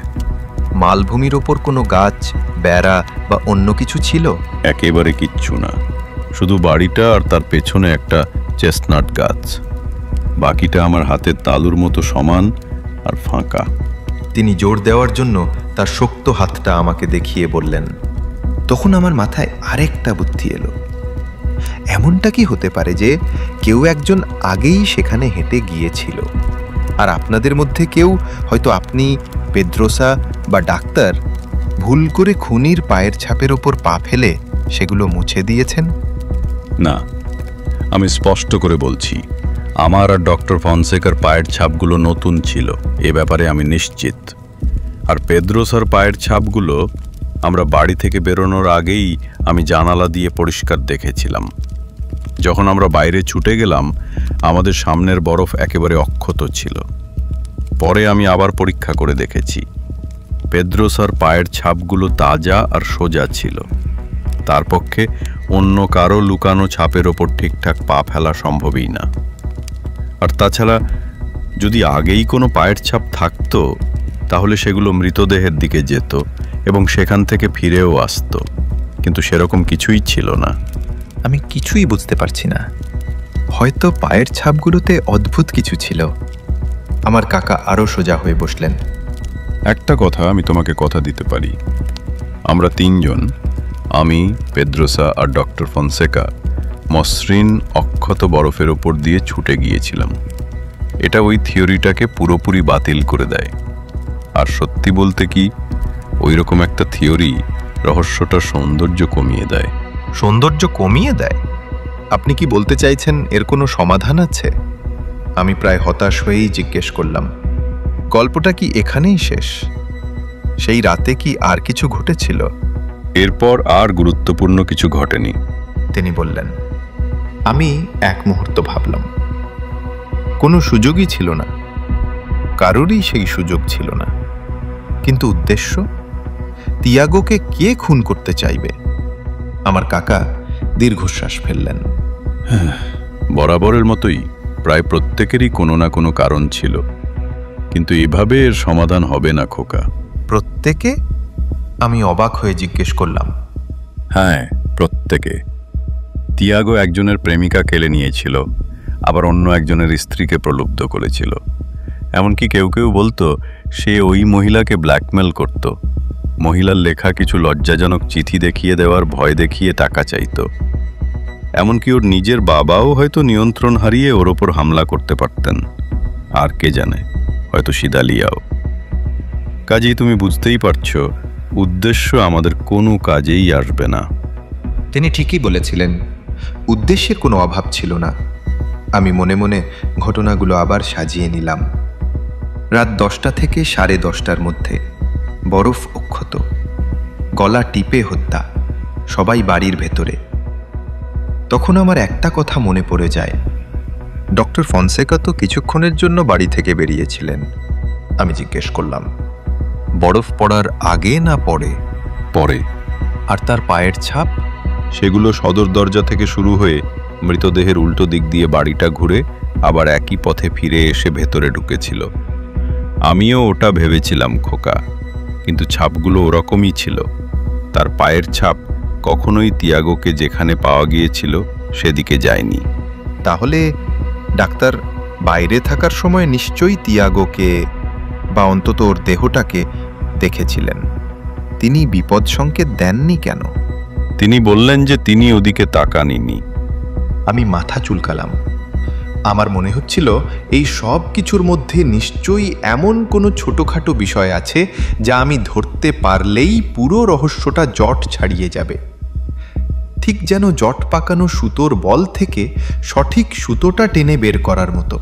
মালভূমির ওপর কোনো গাছ, বেড়া বা অন্য কিছু ছিল? একেবারে কিচ্ছু না। শুধু বাড়িটা আর তার পেছনে একটা চেস্টনাট গাছ। বাকিটা আমার হাতের তালুর মতো সমান আর ফাঁকা। তিনি জোর দেওয়ার জন্য তার শক্ত হাতটা আমাকে দেখিয়ে বললেন। তখন আমার মাথায় আরেকটা বুদ্ধি এলো। এমনটা কি হতে পারে যে কেউ একজন আগেই সেখানে হেঁটে গিয়েছিল, আর আপনাদের মধ্যে কেউ, হয়তো আপনি, পেদ্রোসা বা ডাক্তার, ভুল করে খুনির পায়ের ছাপের ওপর পা ফেলে সেগুলো মুছে দিয়েছেন? না, আমি স্পষ্ট করে বলছি, আমার আর ডক্টর ফনসেকার পায়ের ছাপগুলো নতুন ছিল, এ ব্যাপারে আমি নিশ্চিত। আর পেদ্রোসার পায়ের ছাপগুলো আমরা বাড়ি থেকে বেরোনোর আগেই আমি জানালা দিয়ে পরিষ্কার দেখেছিলাম। যখন আমরা বাইরে ছুটে গেলাম, আমাদের সামনের বরফ একেবারে অক্ষত ছিল। পরে আমি আবার পরীক্ষা করে দেখেছি, পেদ্রোসার পায়ের ছাপগুলো তাজা আর সোজা ছিল। তার পক্ষে অন্য কারো লুকানো ছাপের ওপর ঠিকঠাক পা ফেলা সম্ভবই না। আর তাছাড়া যদি আগেই কোনো পায়ের ছাপ থাকতো, তাহলে সেগুলো মৃতদেহের দিকে যেত এবং সেখান থেকে ফিরেও আসতো, কিন্তু সেরকম কিছুই ছিল না। আমি কিছুই বুঝতে পারছি না। হয়তো পায়ের ছাপগুলোতে অদ্ভুত কিছু ছিল। আমার কাকা আরও সোজা হয়ে বসলেন। একটা কথা আমি তোমাকে কথা দিতে পারি, আমরা তিনজন, আমি, পেদ্রোসা আর ডক্টর ফনসেকা, মসৃণ অক্ষত বরফের ওপর দিয়ে ছুটে গিয়েছিলাম। এটা ওই থিওরিটাকে পুরোপুরি বাতিল করে দেয়। আর সত্যি বলতে কি, ওই রকম একটা থিওরি রহস্যটার সৌন্দর্য কমিয়ে দেয়। সৌন্দর্য কমিয়ে দেয়? আপনি কি বলতে চাইছেন এর কোনো সমাধান আছে? আমি প্রায় হতাশ হয়েই জিজ্ঞেস করলাম, গল্পটা কি এখানেই শেষ? সেই রাতে কি আর কিছু ঘটেছিল? এরপর আর গুরুত্বপূর্ণ কিছু ঘটেনি। তিনি বললেন। আমি এক মুহূর্ত ভাবলাম। কোনো সুযোগই ছিল না, কারোরই সেই সুযোগ ছিল না। কিন্তু উদ্দেশ্য? তিয়াগোকে কে খুন করতে চাইবে? আমার কাকা দীর্ঘশ্বাস ফেললেন। বরাবরের মতোই প্রায় প্রত্যেকেরই কোনো না কোনো কারণ ছিল, কিন্তু এভাবে এর সমাধান হবে না খোকা। প্রত্যেকে? আমি অবাক হয়ে জিজ্ঞেস করলাম। হ্যাঁ, প্রত্যেকে। তিয়াগো একজনের প্রেমিকা কেড়ে নিয়েছিল, আবার অন্য একজনের স্ত্রীকে প্রলুব্ধ করেছিল। এমনকি কেউ কেউ বলতো সে ওই মহিলাকে ব্ল্যাকমেল করত। মহিলার লেখা কিছু লজ্জাজনক চিঠি দেখিয়ে দেওয়ার ভয় দেখিয়ে টাকা চাইত। এমনকি ওর নিজের বাবাও হয়তো নিয়ন্ত্রণ হারিয়ে ওর ওপর হামলা করতে পারতেন। আর কে জানে, হয়তো সিদালিয়াও। কাজেই তুমি বুঝতেই পারছো, উদ্দেশ্য আমাদের কোনো কাজেই আসবে না। তিনি ঠিকই বলেছিলেন, উদ্দেশ্যের কোনো অভাব ছিল না। আমি মনে মনে ঘটনাগুলো আবার সাজিয়ে নিলাম। রাত 10টা থেকে 10:30টার মধ্যে, বরফ অক্ষত, গলা টিপে হত্যা, সবাই বাড়ির ভেতরে। তখন আমার একটা কথা মনে পড়ে যায়, ডক্টর ফনসেকা তো কিছুক্ষণের জন্য বাড়ি থেকে বেরিয়েছিলেন। আমি জিজ্ঞেস করলাম, বরফ পড়ার আগে না পরে? পরে। আর তার পায়ের ছাপ? সেগুলো সদর দরজা থেকে শুরু হয়ে মৃতদেহের উল্টো দিক দিয়ে বাড়িটা ঘুরে আবার একই পথে ফিরে এসে ভেতরে ঢুকেছিল। আমিও ওটা ভেবেছিলাম খোকা, কিন্তু ছাপগুলো ওরকমই ছিল। তার পায়ের ছাপ কখনোই তিয়াগোকে যেখানে পাওয়া গিয়েছিল সেদিকে যায়নি। তাহলে ডাক্তার বাইরে থাকার সময় নিশ্চয়ই তিয়াগোকে, বা অন্তত ওর দেহটাকে দেখেছিলেন। তিনি বিপদ সংকেত দেননি কেন? তিনি বললেন যে তিনি ওদিকে তাকাননি। আমি মাথা চুলকালাম। আমার মনে হচ্ছিল এই সব কিছুর মধ্যে নিশ্চয়ই এমন কোনো ছোটোখাটো বিষয় আছে যা আমি ধরতে পারলেই পুরো রহস্যটা জট ছাড়িয়ে যাবে। ঠিক যেন জট পাকানো সুতোর বল থেকে সঠিক সুতোটা টেনে বের করার মতো।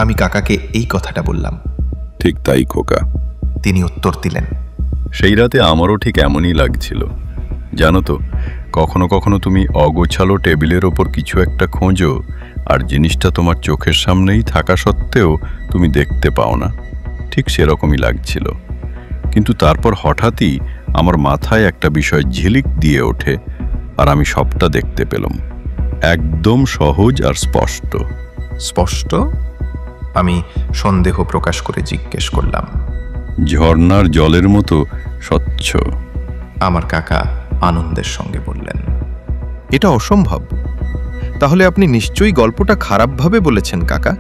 আমি কাকাকে এই কথাটা বললাম। ঠিক তাই খোকা, তিনি উত্তর দিলেন। সেই রাতে আমারও ঠিক এমনই লাগছিল। জানো তো, কখনো কখনো তুমি অগোছালো টেবিলের ওপর কিছু একটা খোঁজো, আর জিনিসটা তোমার চোখের সামনেই থাকা সত্ত্বেও তুমি দেখতে পাও না। ঠিক সেরকমই লাগছিল। কিন্তু তারপর হঠাৎই আমার মাথায় একটা বিষয় ঝিলিক দিয়ে ওঠে, আর আমি সবটা দেখতে পেলাম, একদম সহজ আর স্পষ্ট। স্পষ্ট? আমি সন্দেহ প্রকাশ করে জিজ্ঞেস করলাম। ঝর্ণার জলের মতো স্বচ্ছ। আমার কাকা আনন্দের সঙ্গে বললেন। এটা অসম্ভব। তাহলে আপনি নিশ্চয়ই গল্পটা খারাপভাবে বলেছেন কাকা।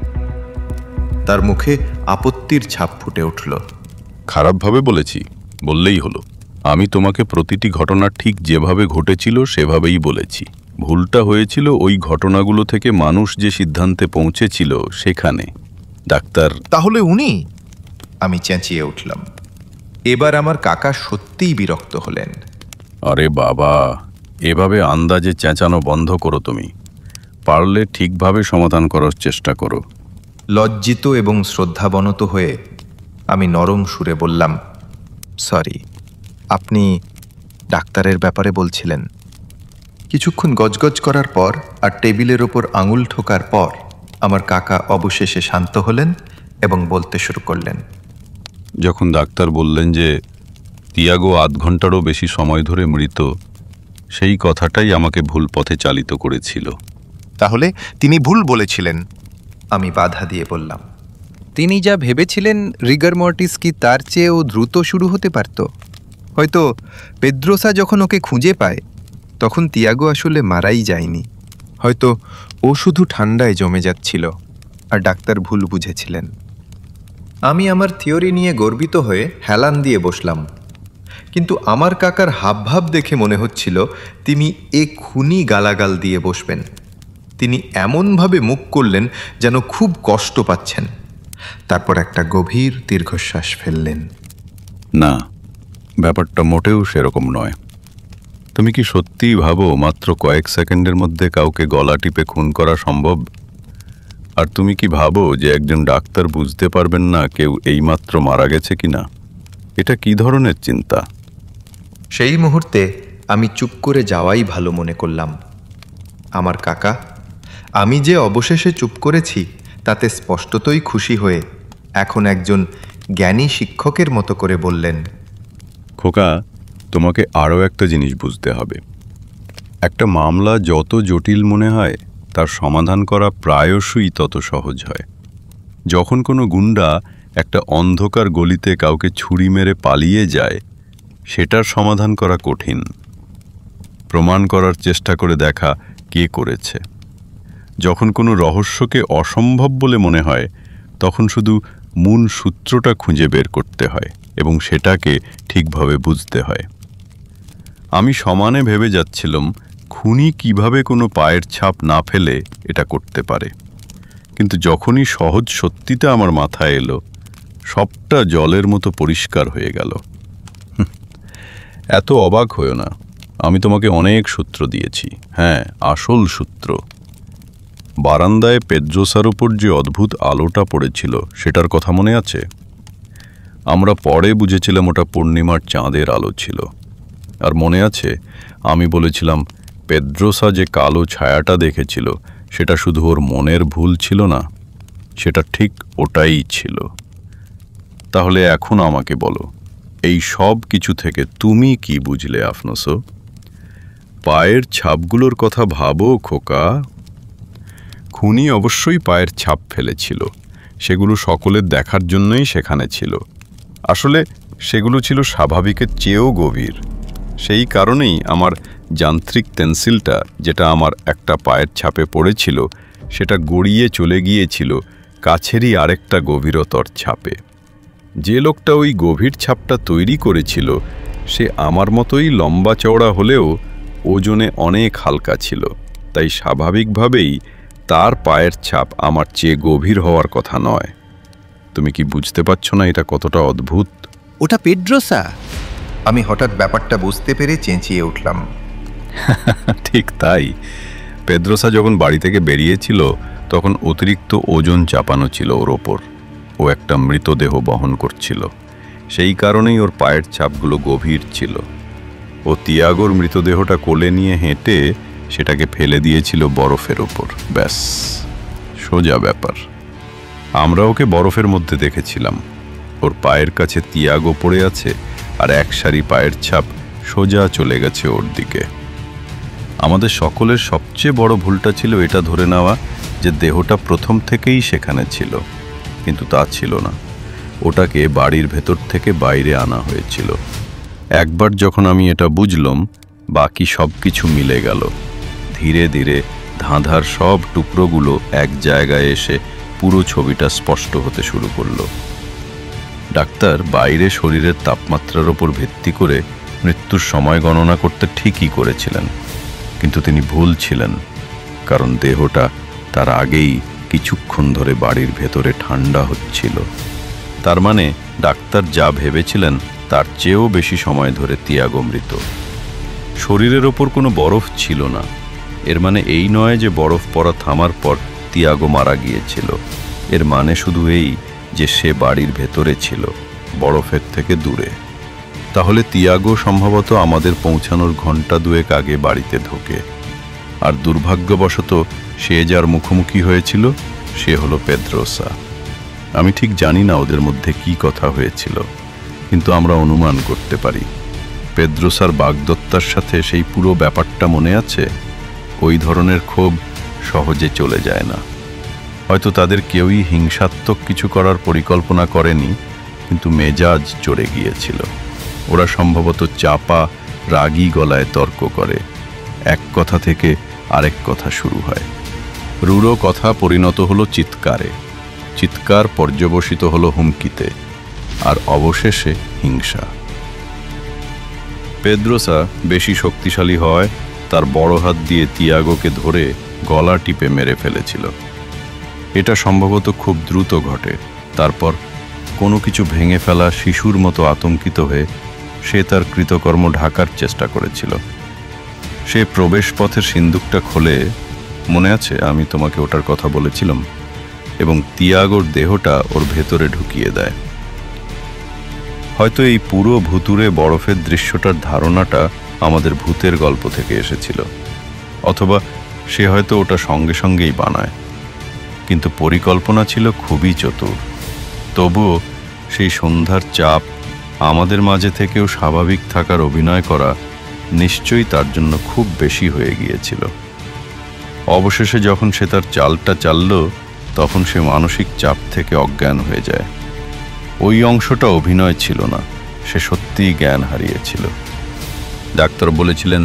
তার মুখে আপত্তির ছাপ ফুটে উঠল। খারাপভাবে বলেছি বললেই হলো। আমি তোমাকে প্রতিটি ঘটনা ঠিক যেভাবে ঘটেছিল সেভাবেই বলেছি। ভুলটা হয়েছিল ওই ঘটনাগুলো থেকে মানুষ যে সিদ্ধান্তে পৌঁছেছিল সেখানে। ডাক্তার, তাহলে উনি? আমি চেঁচিয়ে উঠলাম। এবার আমার কাকা সত্যিই বিরক্ত হলেন। আরে বাবা, এভাবে আন্দাজে চেঁচানো বন্ধ করো। তুমি পারলে ঠিকভাবে সমাধান করার চেষ্টা করো। লজ্জিত এবং শ্রদ্ধাবনত হয়ে আমি নরম সুরে বললাম, সরি, আপনি ডাক্তারের ব্যাপারে বলছিলেন। কিছুক্ষণ গজগজ করার পর আর টেবিলের ওপর আঙুল ঠোকার পর আমার কাকা অবশেষে শান্ত হলেন এবং বলতে শুরু করলেন। যখন ডাক্তার বললেন যে তিয়াগো 8 ঘন্টারও বেশি সময় ধরে মৃত, সেই কথাটাই আমাকে ভুল পথে চালিত করেছিল। তাহলে তিনি ভুল বলেছিলেন? আমি বাধা দিয়ে বললাম। তিনি যা ভেবেছিলেন রিগার মর্টিস কি তার চেয়েও দ্রুত শুরু হতে পারত। হয়তো পেদ্রোসা যখন ওকে খুঁজে পায় তখন তিয়াগো আসলে মারাই যায়নি। হয়তো ও শুধু ঠান্ডায় জমে যাচ্ছিল আর ডাক্তার ভুল বুঝেছিলেন। আমি আমার থিওরি নিয়ে গর্বিত হয়ে হেলান দিয়ে বসলাম, কিন্তু আমার কাকার হাবভাব দেখে মনে হচ্ছিল তিনি এক্ষুনি গালাগাল দিয়ে বসবেন। তিনি এমনভাবে মুখ করলেন যেন খুব কষ্ট পাচ্ছেন। তারপর একটা গভীর দীর্ঘশ্বাস ফেললেন। না, ব্যাপারটা মোটেও সেরকম নয়। তুমি কি সত্যিই ভাবো মাত্র কয়েক সেকেন্ডের মধ্যে কাউকে গলা টিপে খুন করা সম্ভব? আর তুমি কি ভাবো যে একজন ডাক্তার বুঝতে পারবেন না কেউ এইমাত্র মারা গেছে কিনা? এটা কি ধরনের চিন্তা? সেই মুহূর্তে আমি চুপ করে যাওয়াই ভালো মনে করলাম। আমার কাকা আমি যে অবশেষে চুপ করেছি তাতে স্পষ্টতই খুশি হয়ে এখন একজন জ্ঞানী শিক্ষকের মতো করে বললেন, খোকা, তোমাকে আরও একটা জিনিস বুঝতে হবে। একটা মামলা যত জটিল মনে হয় তার সমাধান করা প্রায়শই তত সহজ হয়। যখন কোনো গুন্ডা একটা অন্ধকার গলিতে কাউকে ছুরি মেরে পালিয়ে যায়, সেটার সমাধান করা কঠিন। প্রমাণ করার চেষ্টা করে দেখা কে করেছে। যখন কোনো রহস্যকে অসম্ভব বলে মনে হয় তখন শুধু মূল সূত্রটা খুঁজে বের করতে হয় এবং সেটাকে ঠিকভাবে বুঝতে হয়। আমি সমানে ভেবে যাচ্ছিলাম খুনি কিভাবে কোনো পায়ের ছাপ না ফেলে এটা করতে পারে, কিন্তু যখনই সহজ সত্যিটা আমার মাথায় এলো সবটা জলের মতো পরিষ্কার হয়ে গেল। এত অবাক হয়েও না, আমি তোমাকে অনেক সূত্র দিয়েছি। হ্যাঁ, আসল সূত্র। বারান্দায় পেদ্রোসার উপর যে অদ্ভুত আলোটা পড়েছিল সেটার কথা মনে আছে? আমরা পরে বুঝেছিলাম ওটা পূর্ণিমার চাঁদের আলো ছিল। আর মনে আছে আমি বলেছিলাম পেদ্রোসা যে কালো ছায়াটা দেখেছিল সেটা শুধু ওর মনের ভুল ছিল না, সেটা ঠিক ওটাই ছিল। তাহলে এখন আমাকে বলো, এই সব কিছু থেকে তুমি কি বুঝলে আফনোসো? পায়ের ছাপগুলোর কথা ভাবো খোকা। খুনি অবশ্যই পায়ের ছাপ ফেলেছিল, সেগুলো সকলের দেখার জন্যই সেখানে ছিল। আসলে সেগুলো ছিল স্বাভাবিকের চেয়েও গভীর। সেই কারণেই আমার যান্ত্রিক পেন্সিলটা, যেটা আমার একটা পায়ের ছাপে পড়েছিল, সেটা গড়িয়ে চলে গিয়েছিল কাছেরই আরেকটা গভীরতর ছাপে। যে লোকটা ওই গভীর ছাপটা তৈরি করেছিল সে আমার মতোই লম্বা চওড়া হলেও ওজনে অনেক হালকা ছিল, তাই স্বাভাবিকভাবেই তার পায়ের ছাপ আমার চেয়ে গভীর হওয়ার কথা নয়। তুমি কি বুঝতে পারছো না এটা কতটা অদ্ভুত? ওটা পেদ্রোসা? আমি হঠাৎ ব্যাপারটা বুঝতে পেরে চেঁচিয়ে উঠলাম। ঠিক তাই। পেদ্রোসা যখন বাড়ি থেকে বেরিয়েছিল তখন অতিরিক্ত ওজন চাপানো ছিল ওর ওপর। ও একটা মৃতদেহ বহন করছিল, সেই কারণেই ওর পায়ের ছাপগুলো গভীর ছিল। ও তিয়াগোর মৃতদেহটা কোলে নিয়ে হেঁটে সেটাকে ফেলে দিয়েছিল বরফের ওপর। ব্যাস, সোজা ব্যাপার। আমরা ওকে বরফের মধ্যে দেখেছিলাম। ওর পায়ের কাছে তিয়াগো পড়ে আছে আর এক সারি পায়ের ছাপ সোজা চলে গেছে ওর দিকে। আমাদের সকলের সবচেয়ে বড় ভুলটা ছিল এটা ধরে নেওয়া যে দেহটা প্রথম থেকেই সেখানে ছিল, কিন্তু তা ছিল না। ওটাকে বাড়ির ভেতর থেকে বাইরে আনা হয়েছিল। একবার যখন আমি এটা বুঝলাম, বাকি সব কিছু মিলে গেল। ধীরে ধীরে ধাঁধার সব টুকরোগুলো এক জায়গায় এসে পুরো ছবিটা স্পষ্ট হতে শুরু করলো। ডাক্তার বাইরে শরীরের তাপমাত্রার ওপর ভিত্তি করে মৃত্যুর সময় গণনা করতে ঠিকই করেছিলেন, কিন্তু তিনি ভুল ছিলেন, কারণ দেহটা তার আগেই কিছুক্ষণ ধরে বাড়ির ভেতরে ঠান্ডা হচ্ছিল। তার মানে ডাক্তার যা ভেবেছিলেন তার চেয়েও বেশি সময় ধরে তিয়াগো মৃত। শরীরের ওপর কোনো বরফ ছিল না, এর মানে এই নয় যে বরফ পড়া থামার পর তিয়াগো মারা গিয়েছিল। এর মানে শুধু এই যে সে বাড়ির ভেতরে ছিল, বরফের থেকে দূরে। তাহলে তিয়াগো সম্ভবত আমাদের পৌঁছানোর ঘন্টা দুয়েক আগে বাড়িতে ঢোকে, আর দুর্ভাগ্যবশত সে যার মুখোমুখি হয়েছিল সে হলো পেদ্রোসা। আমি ঠিক জানি না ওদের মধ্যে কি কথা হয়েছিল, কিন্তু আমরা অনুমান করতে পারি পেদ্রোসার বাগদত্তার সাথে সেই পুরো ব্যাপারটা মনে আছে। ওই ধরনের ক্ষোভ সহজে চলে যায় না। হয়তো তাদের কেউই হিংসাত্মক কিছু করার পরিকল্পনা করেনি, কিন্তু মেজাজ চড়ে গিয়েছিল। ওরা সম্ভবত চাপা রাগী গলায় তর্ক করে, এক কথা থেকে আরেক কথা শুরু হয়। রূঢ় কথা পরিণত হলো চিৎকারে, চিৎকার পর্যবসিত হলো হুমকিতে, আর অবশেষে হিংসা। পেদ্রোসা বেশি শক্তিশালী হয় তার বড় হাত দিয়ে তিয়াগোকে ধরে গলা টিপে মেরে ফেলেছিল। এটা সম্ভবত খুব দ্রুত ঘটে। তারপর কোনো কিছু ভেঙে ফেলা শিশুর মতো আতঙ্কিত হয়ে সে তার কৃতকর্ম ঢাকার চেষ্টা করেছিল। সে প্রবেশ পথের সিন্দুকটা খোলে, মনে আছে আমি তোমাকে ওটার কথা বলেছিলাম, এবং তিয়াগোর দেহটা ওর ভেতরে ঢুকিয়ে দেয়। হয়তো এই পুরো ভুতুরে বরফের দৃশ্যটার ধারণাটা আমাদের ভূতের গল্প থেকে এসেছিল, অথবা সে হয়তো ওটা সঙ্গে সঙ্গেই বানায়, কিন্তু পরিকল্পনা ছিল খুবই চতুর। তবুও সেই সন্ধ্যার চাপ, আমাদের মাঝে থেকেও স্বাভাবিক থাকার অভিনয় করা নিশ্চয়ই তার জন্য খুব বেশি হয়ে গিয়েছিল। অবশেষে যখন সে তার চালটা চালল, তখন সে মানসিক চাপ থেকে অজ্ঞান হয়ে যায়। ওই অংশটা অভিনয় ছিল না, সে সত্যিই জ্ঞান হারিয়েছিল। ডাক্তার বলেছিলেন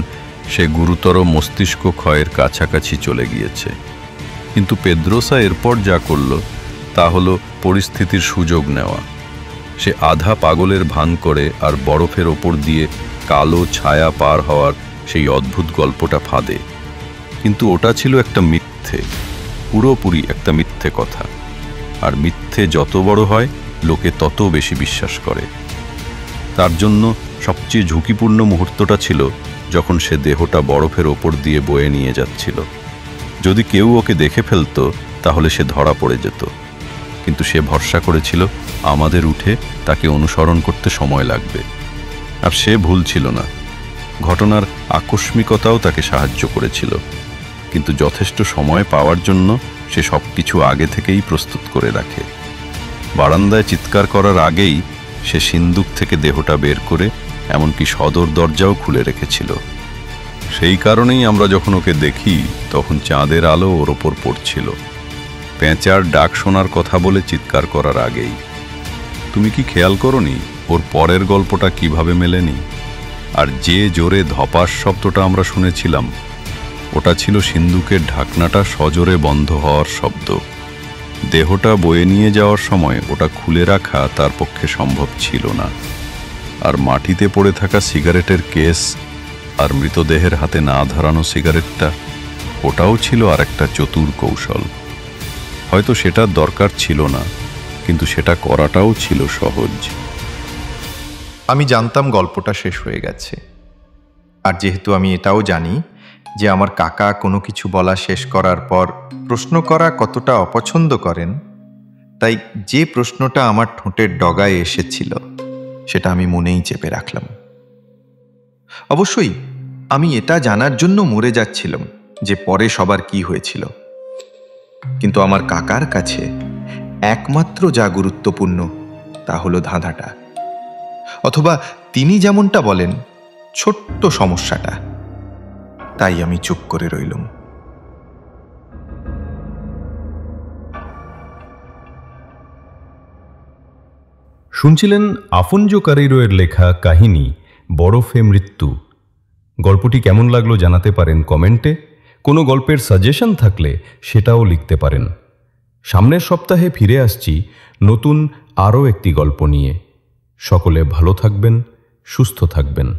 সে গুরুতর মস্তিষ্ক ক্ষয়ের কাছাকাছি চলে গিয়েছে, কিন্তু পেদ্রোসা এরপর যা করল তা হলো পরিস্থিতির সুযোগ নেওয়া। সে আধা পাগলের ভান করে আর বরফের ওপর দিয়ে কালো ছায়া পার হওয়ার সেই অদ্ভুত গল্পটা ফাঁদে। কিন্তু ওটা ছিল একটা মিথ্যে, পুরোপুরি একটা মিথ্যে কথা। আর মিথ্যে যত বড় হয় লোকে তত বেশি বিশ্বাস করে। তার জন্য সবচেয়ে ঝুঁকিপূর্ণ মুহূর্তটা ছিল যখন সে দেহটা বরফের ওপর দিয়ে বয়ে নিয়ে যাচ্ছিল। যদি কেউ ওকে দেখে ফেলত তাহলে সে ধরা পড়ে যেত, কিন্তু সে ভরসা করেছিল আমাদের উঠে তাকে অনুসরণ করতে সময় লাগবে। আর সে ভুল ছিল না, ঘটনার আকস্মিকতাও তাকে সাহায্য করেছিল, কিন্তু যথেষ্ট সময় পাওয়ার জন্য সে সবকিছু আগে থেকেই প্রস্তুত করে রাখে। বারান্দায় চিৎকার করার আগেই সে সিন্দুক থেকে দেহটা বের করে এমনকি সদর দরজাও খুলে রেখেছিল। সেই কারণেই আমরা যখন ওকে দেখি তখন চাঁদের আলো ওর ওপর পড়ছিল, পেঁচার ডাক শোনার কথা বলে চিৎকার করার আগেই। তুমি কি খেয়াল করনি ওর পরের গল্পটা কিভাবে মেলেনি? আর যে জোরে ধপাস শব্দটা আমরা শুনেছিলাম, ওটা ছিল সিন্দুকের ঢাকনাটা সজোরে বন্ধ হওয়ার শব্দ। দেহটা বয়ে নিয়ে যাওয়ার সময় ওটা খুলে রাখা তার পক্ষে সম্ভব ছিল না। আর মাটিতে পড়ে থাকা সিগারেটের কেস আর মৃতদেহের হাতে না ধরানো সিগারেটটা, ওটাও ছিল আর একটা চতুর কৌশল। হয়তো সেটার দরকার ছিল না, কিন্তু সেটা করাটাও ছিল সহজ। আমি জানতাম গল্পটা শেষ হয়ে গেছে, আর যেহেতু আমি এটাও জানি যে আমার কাকা কোনো কিছু বলা শেষ করার পর প্রশ্ন করা কতটা অপছন্দ করেন, তাই যে প্রশ্নটা আমার ঠোঁটের ডগায় এসেছিল সেটা আমি মনেই চেপে রাখলাম। অবশ্যই আমি এটা জানার জন্য মরে যাচ্ছিলাম যে পরে সবার কি হয়েছিল, কিন্তু আমার কাকার কাছে একমাত্র যা গুরুত্বপূর্ণ তা হলো ধাঁধাটা, অথবা তিনি যেমনটা বলেন ছোট্ট সমস্যাটা। তাই আমি চুপ করে রইলাম। শুনছিলেন আফোনজো কারেইরোর লেখা কাহিনী বরফে মৃত্যু। গল্পটি কেমন লাগলো জানাতে পারেন কমেন্টে। কোনো গল্পের সাজেশন থাকলে সেটাও লিখতে পারেন। সামনের সপ্তাহে ফিরে আসছি নতুন আরও একটি গল্প নিয়ে। সকলে ভালো থাকবেন, সুস্থ থাকবেন।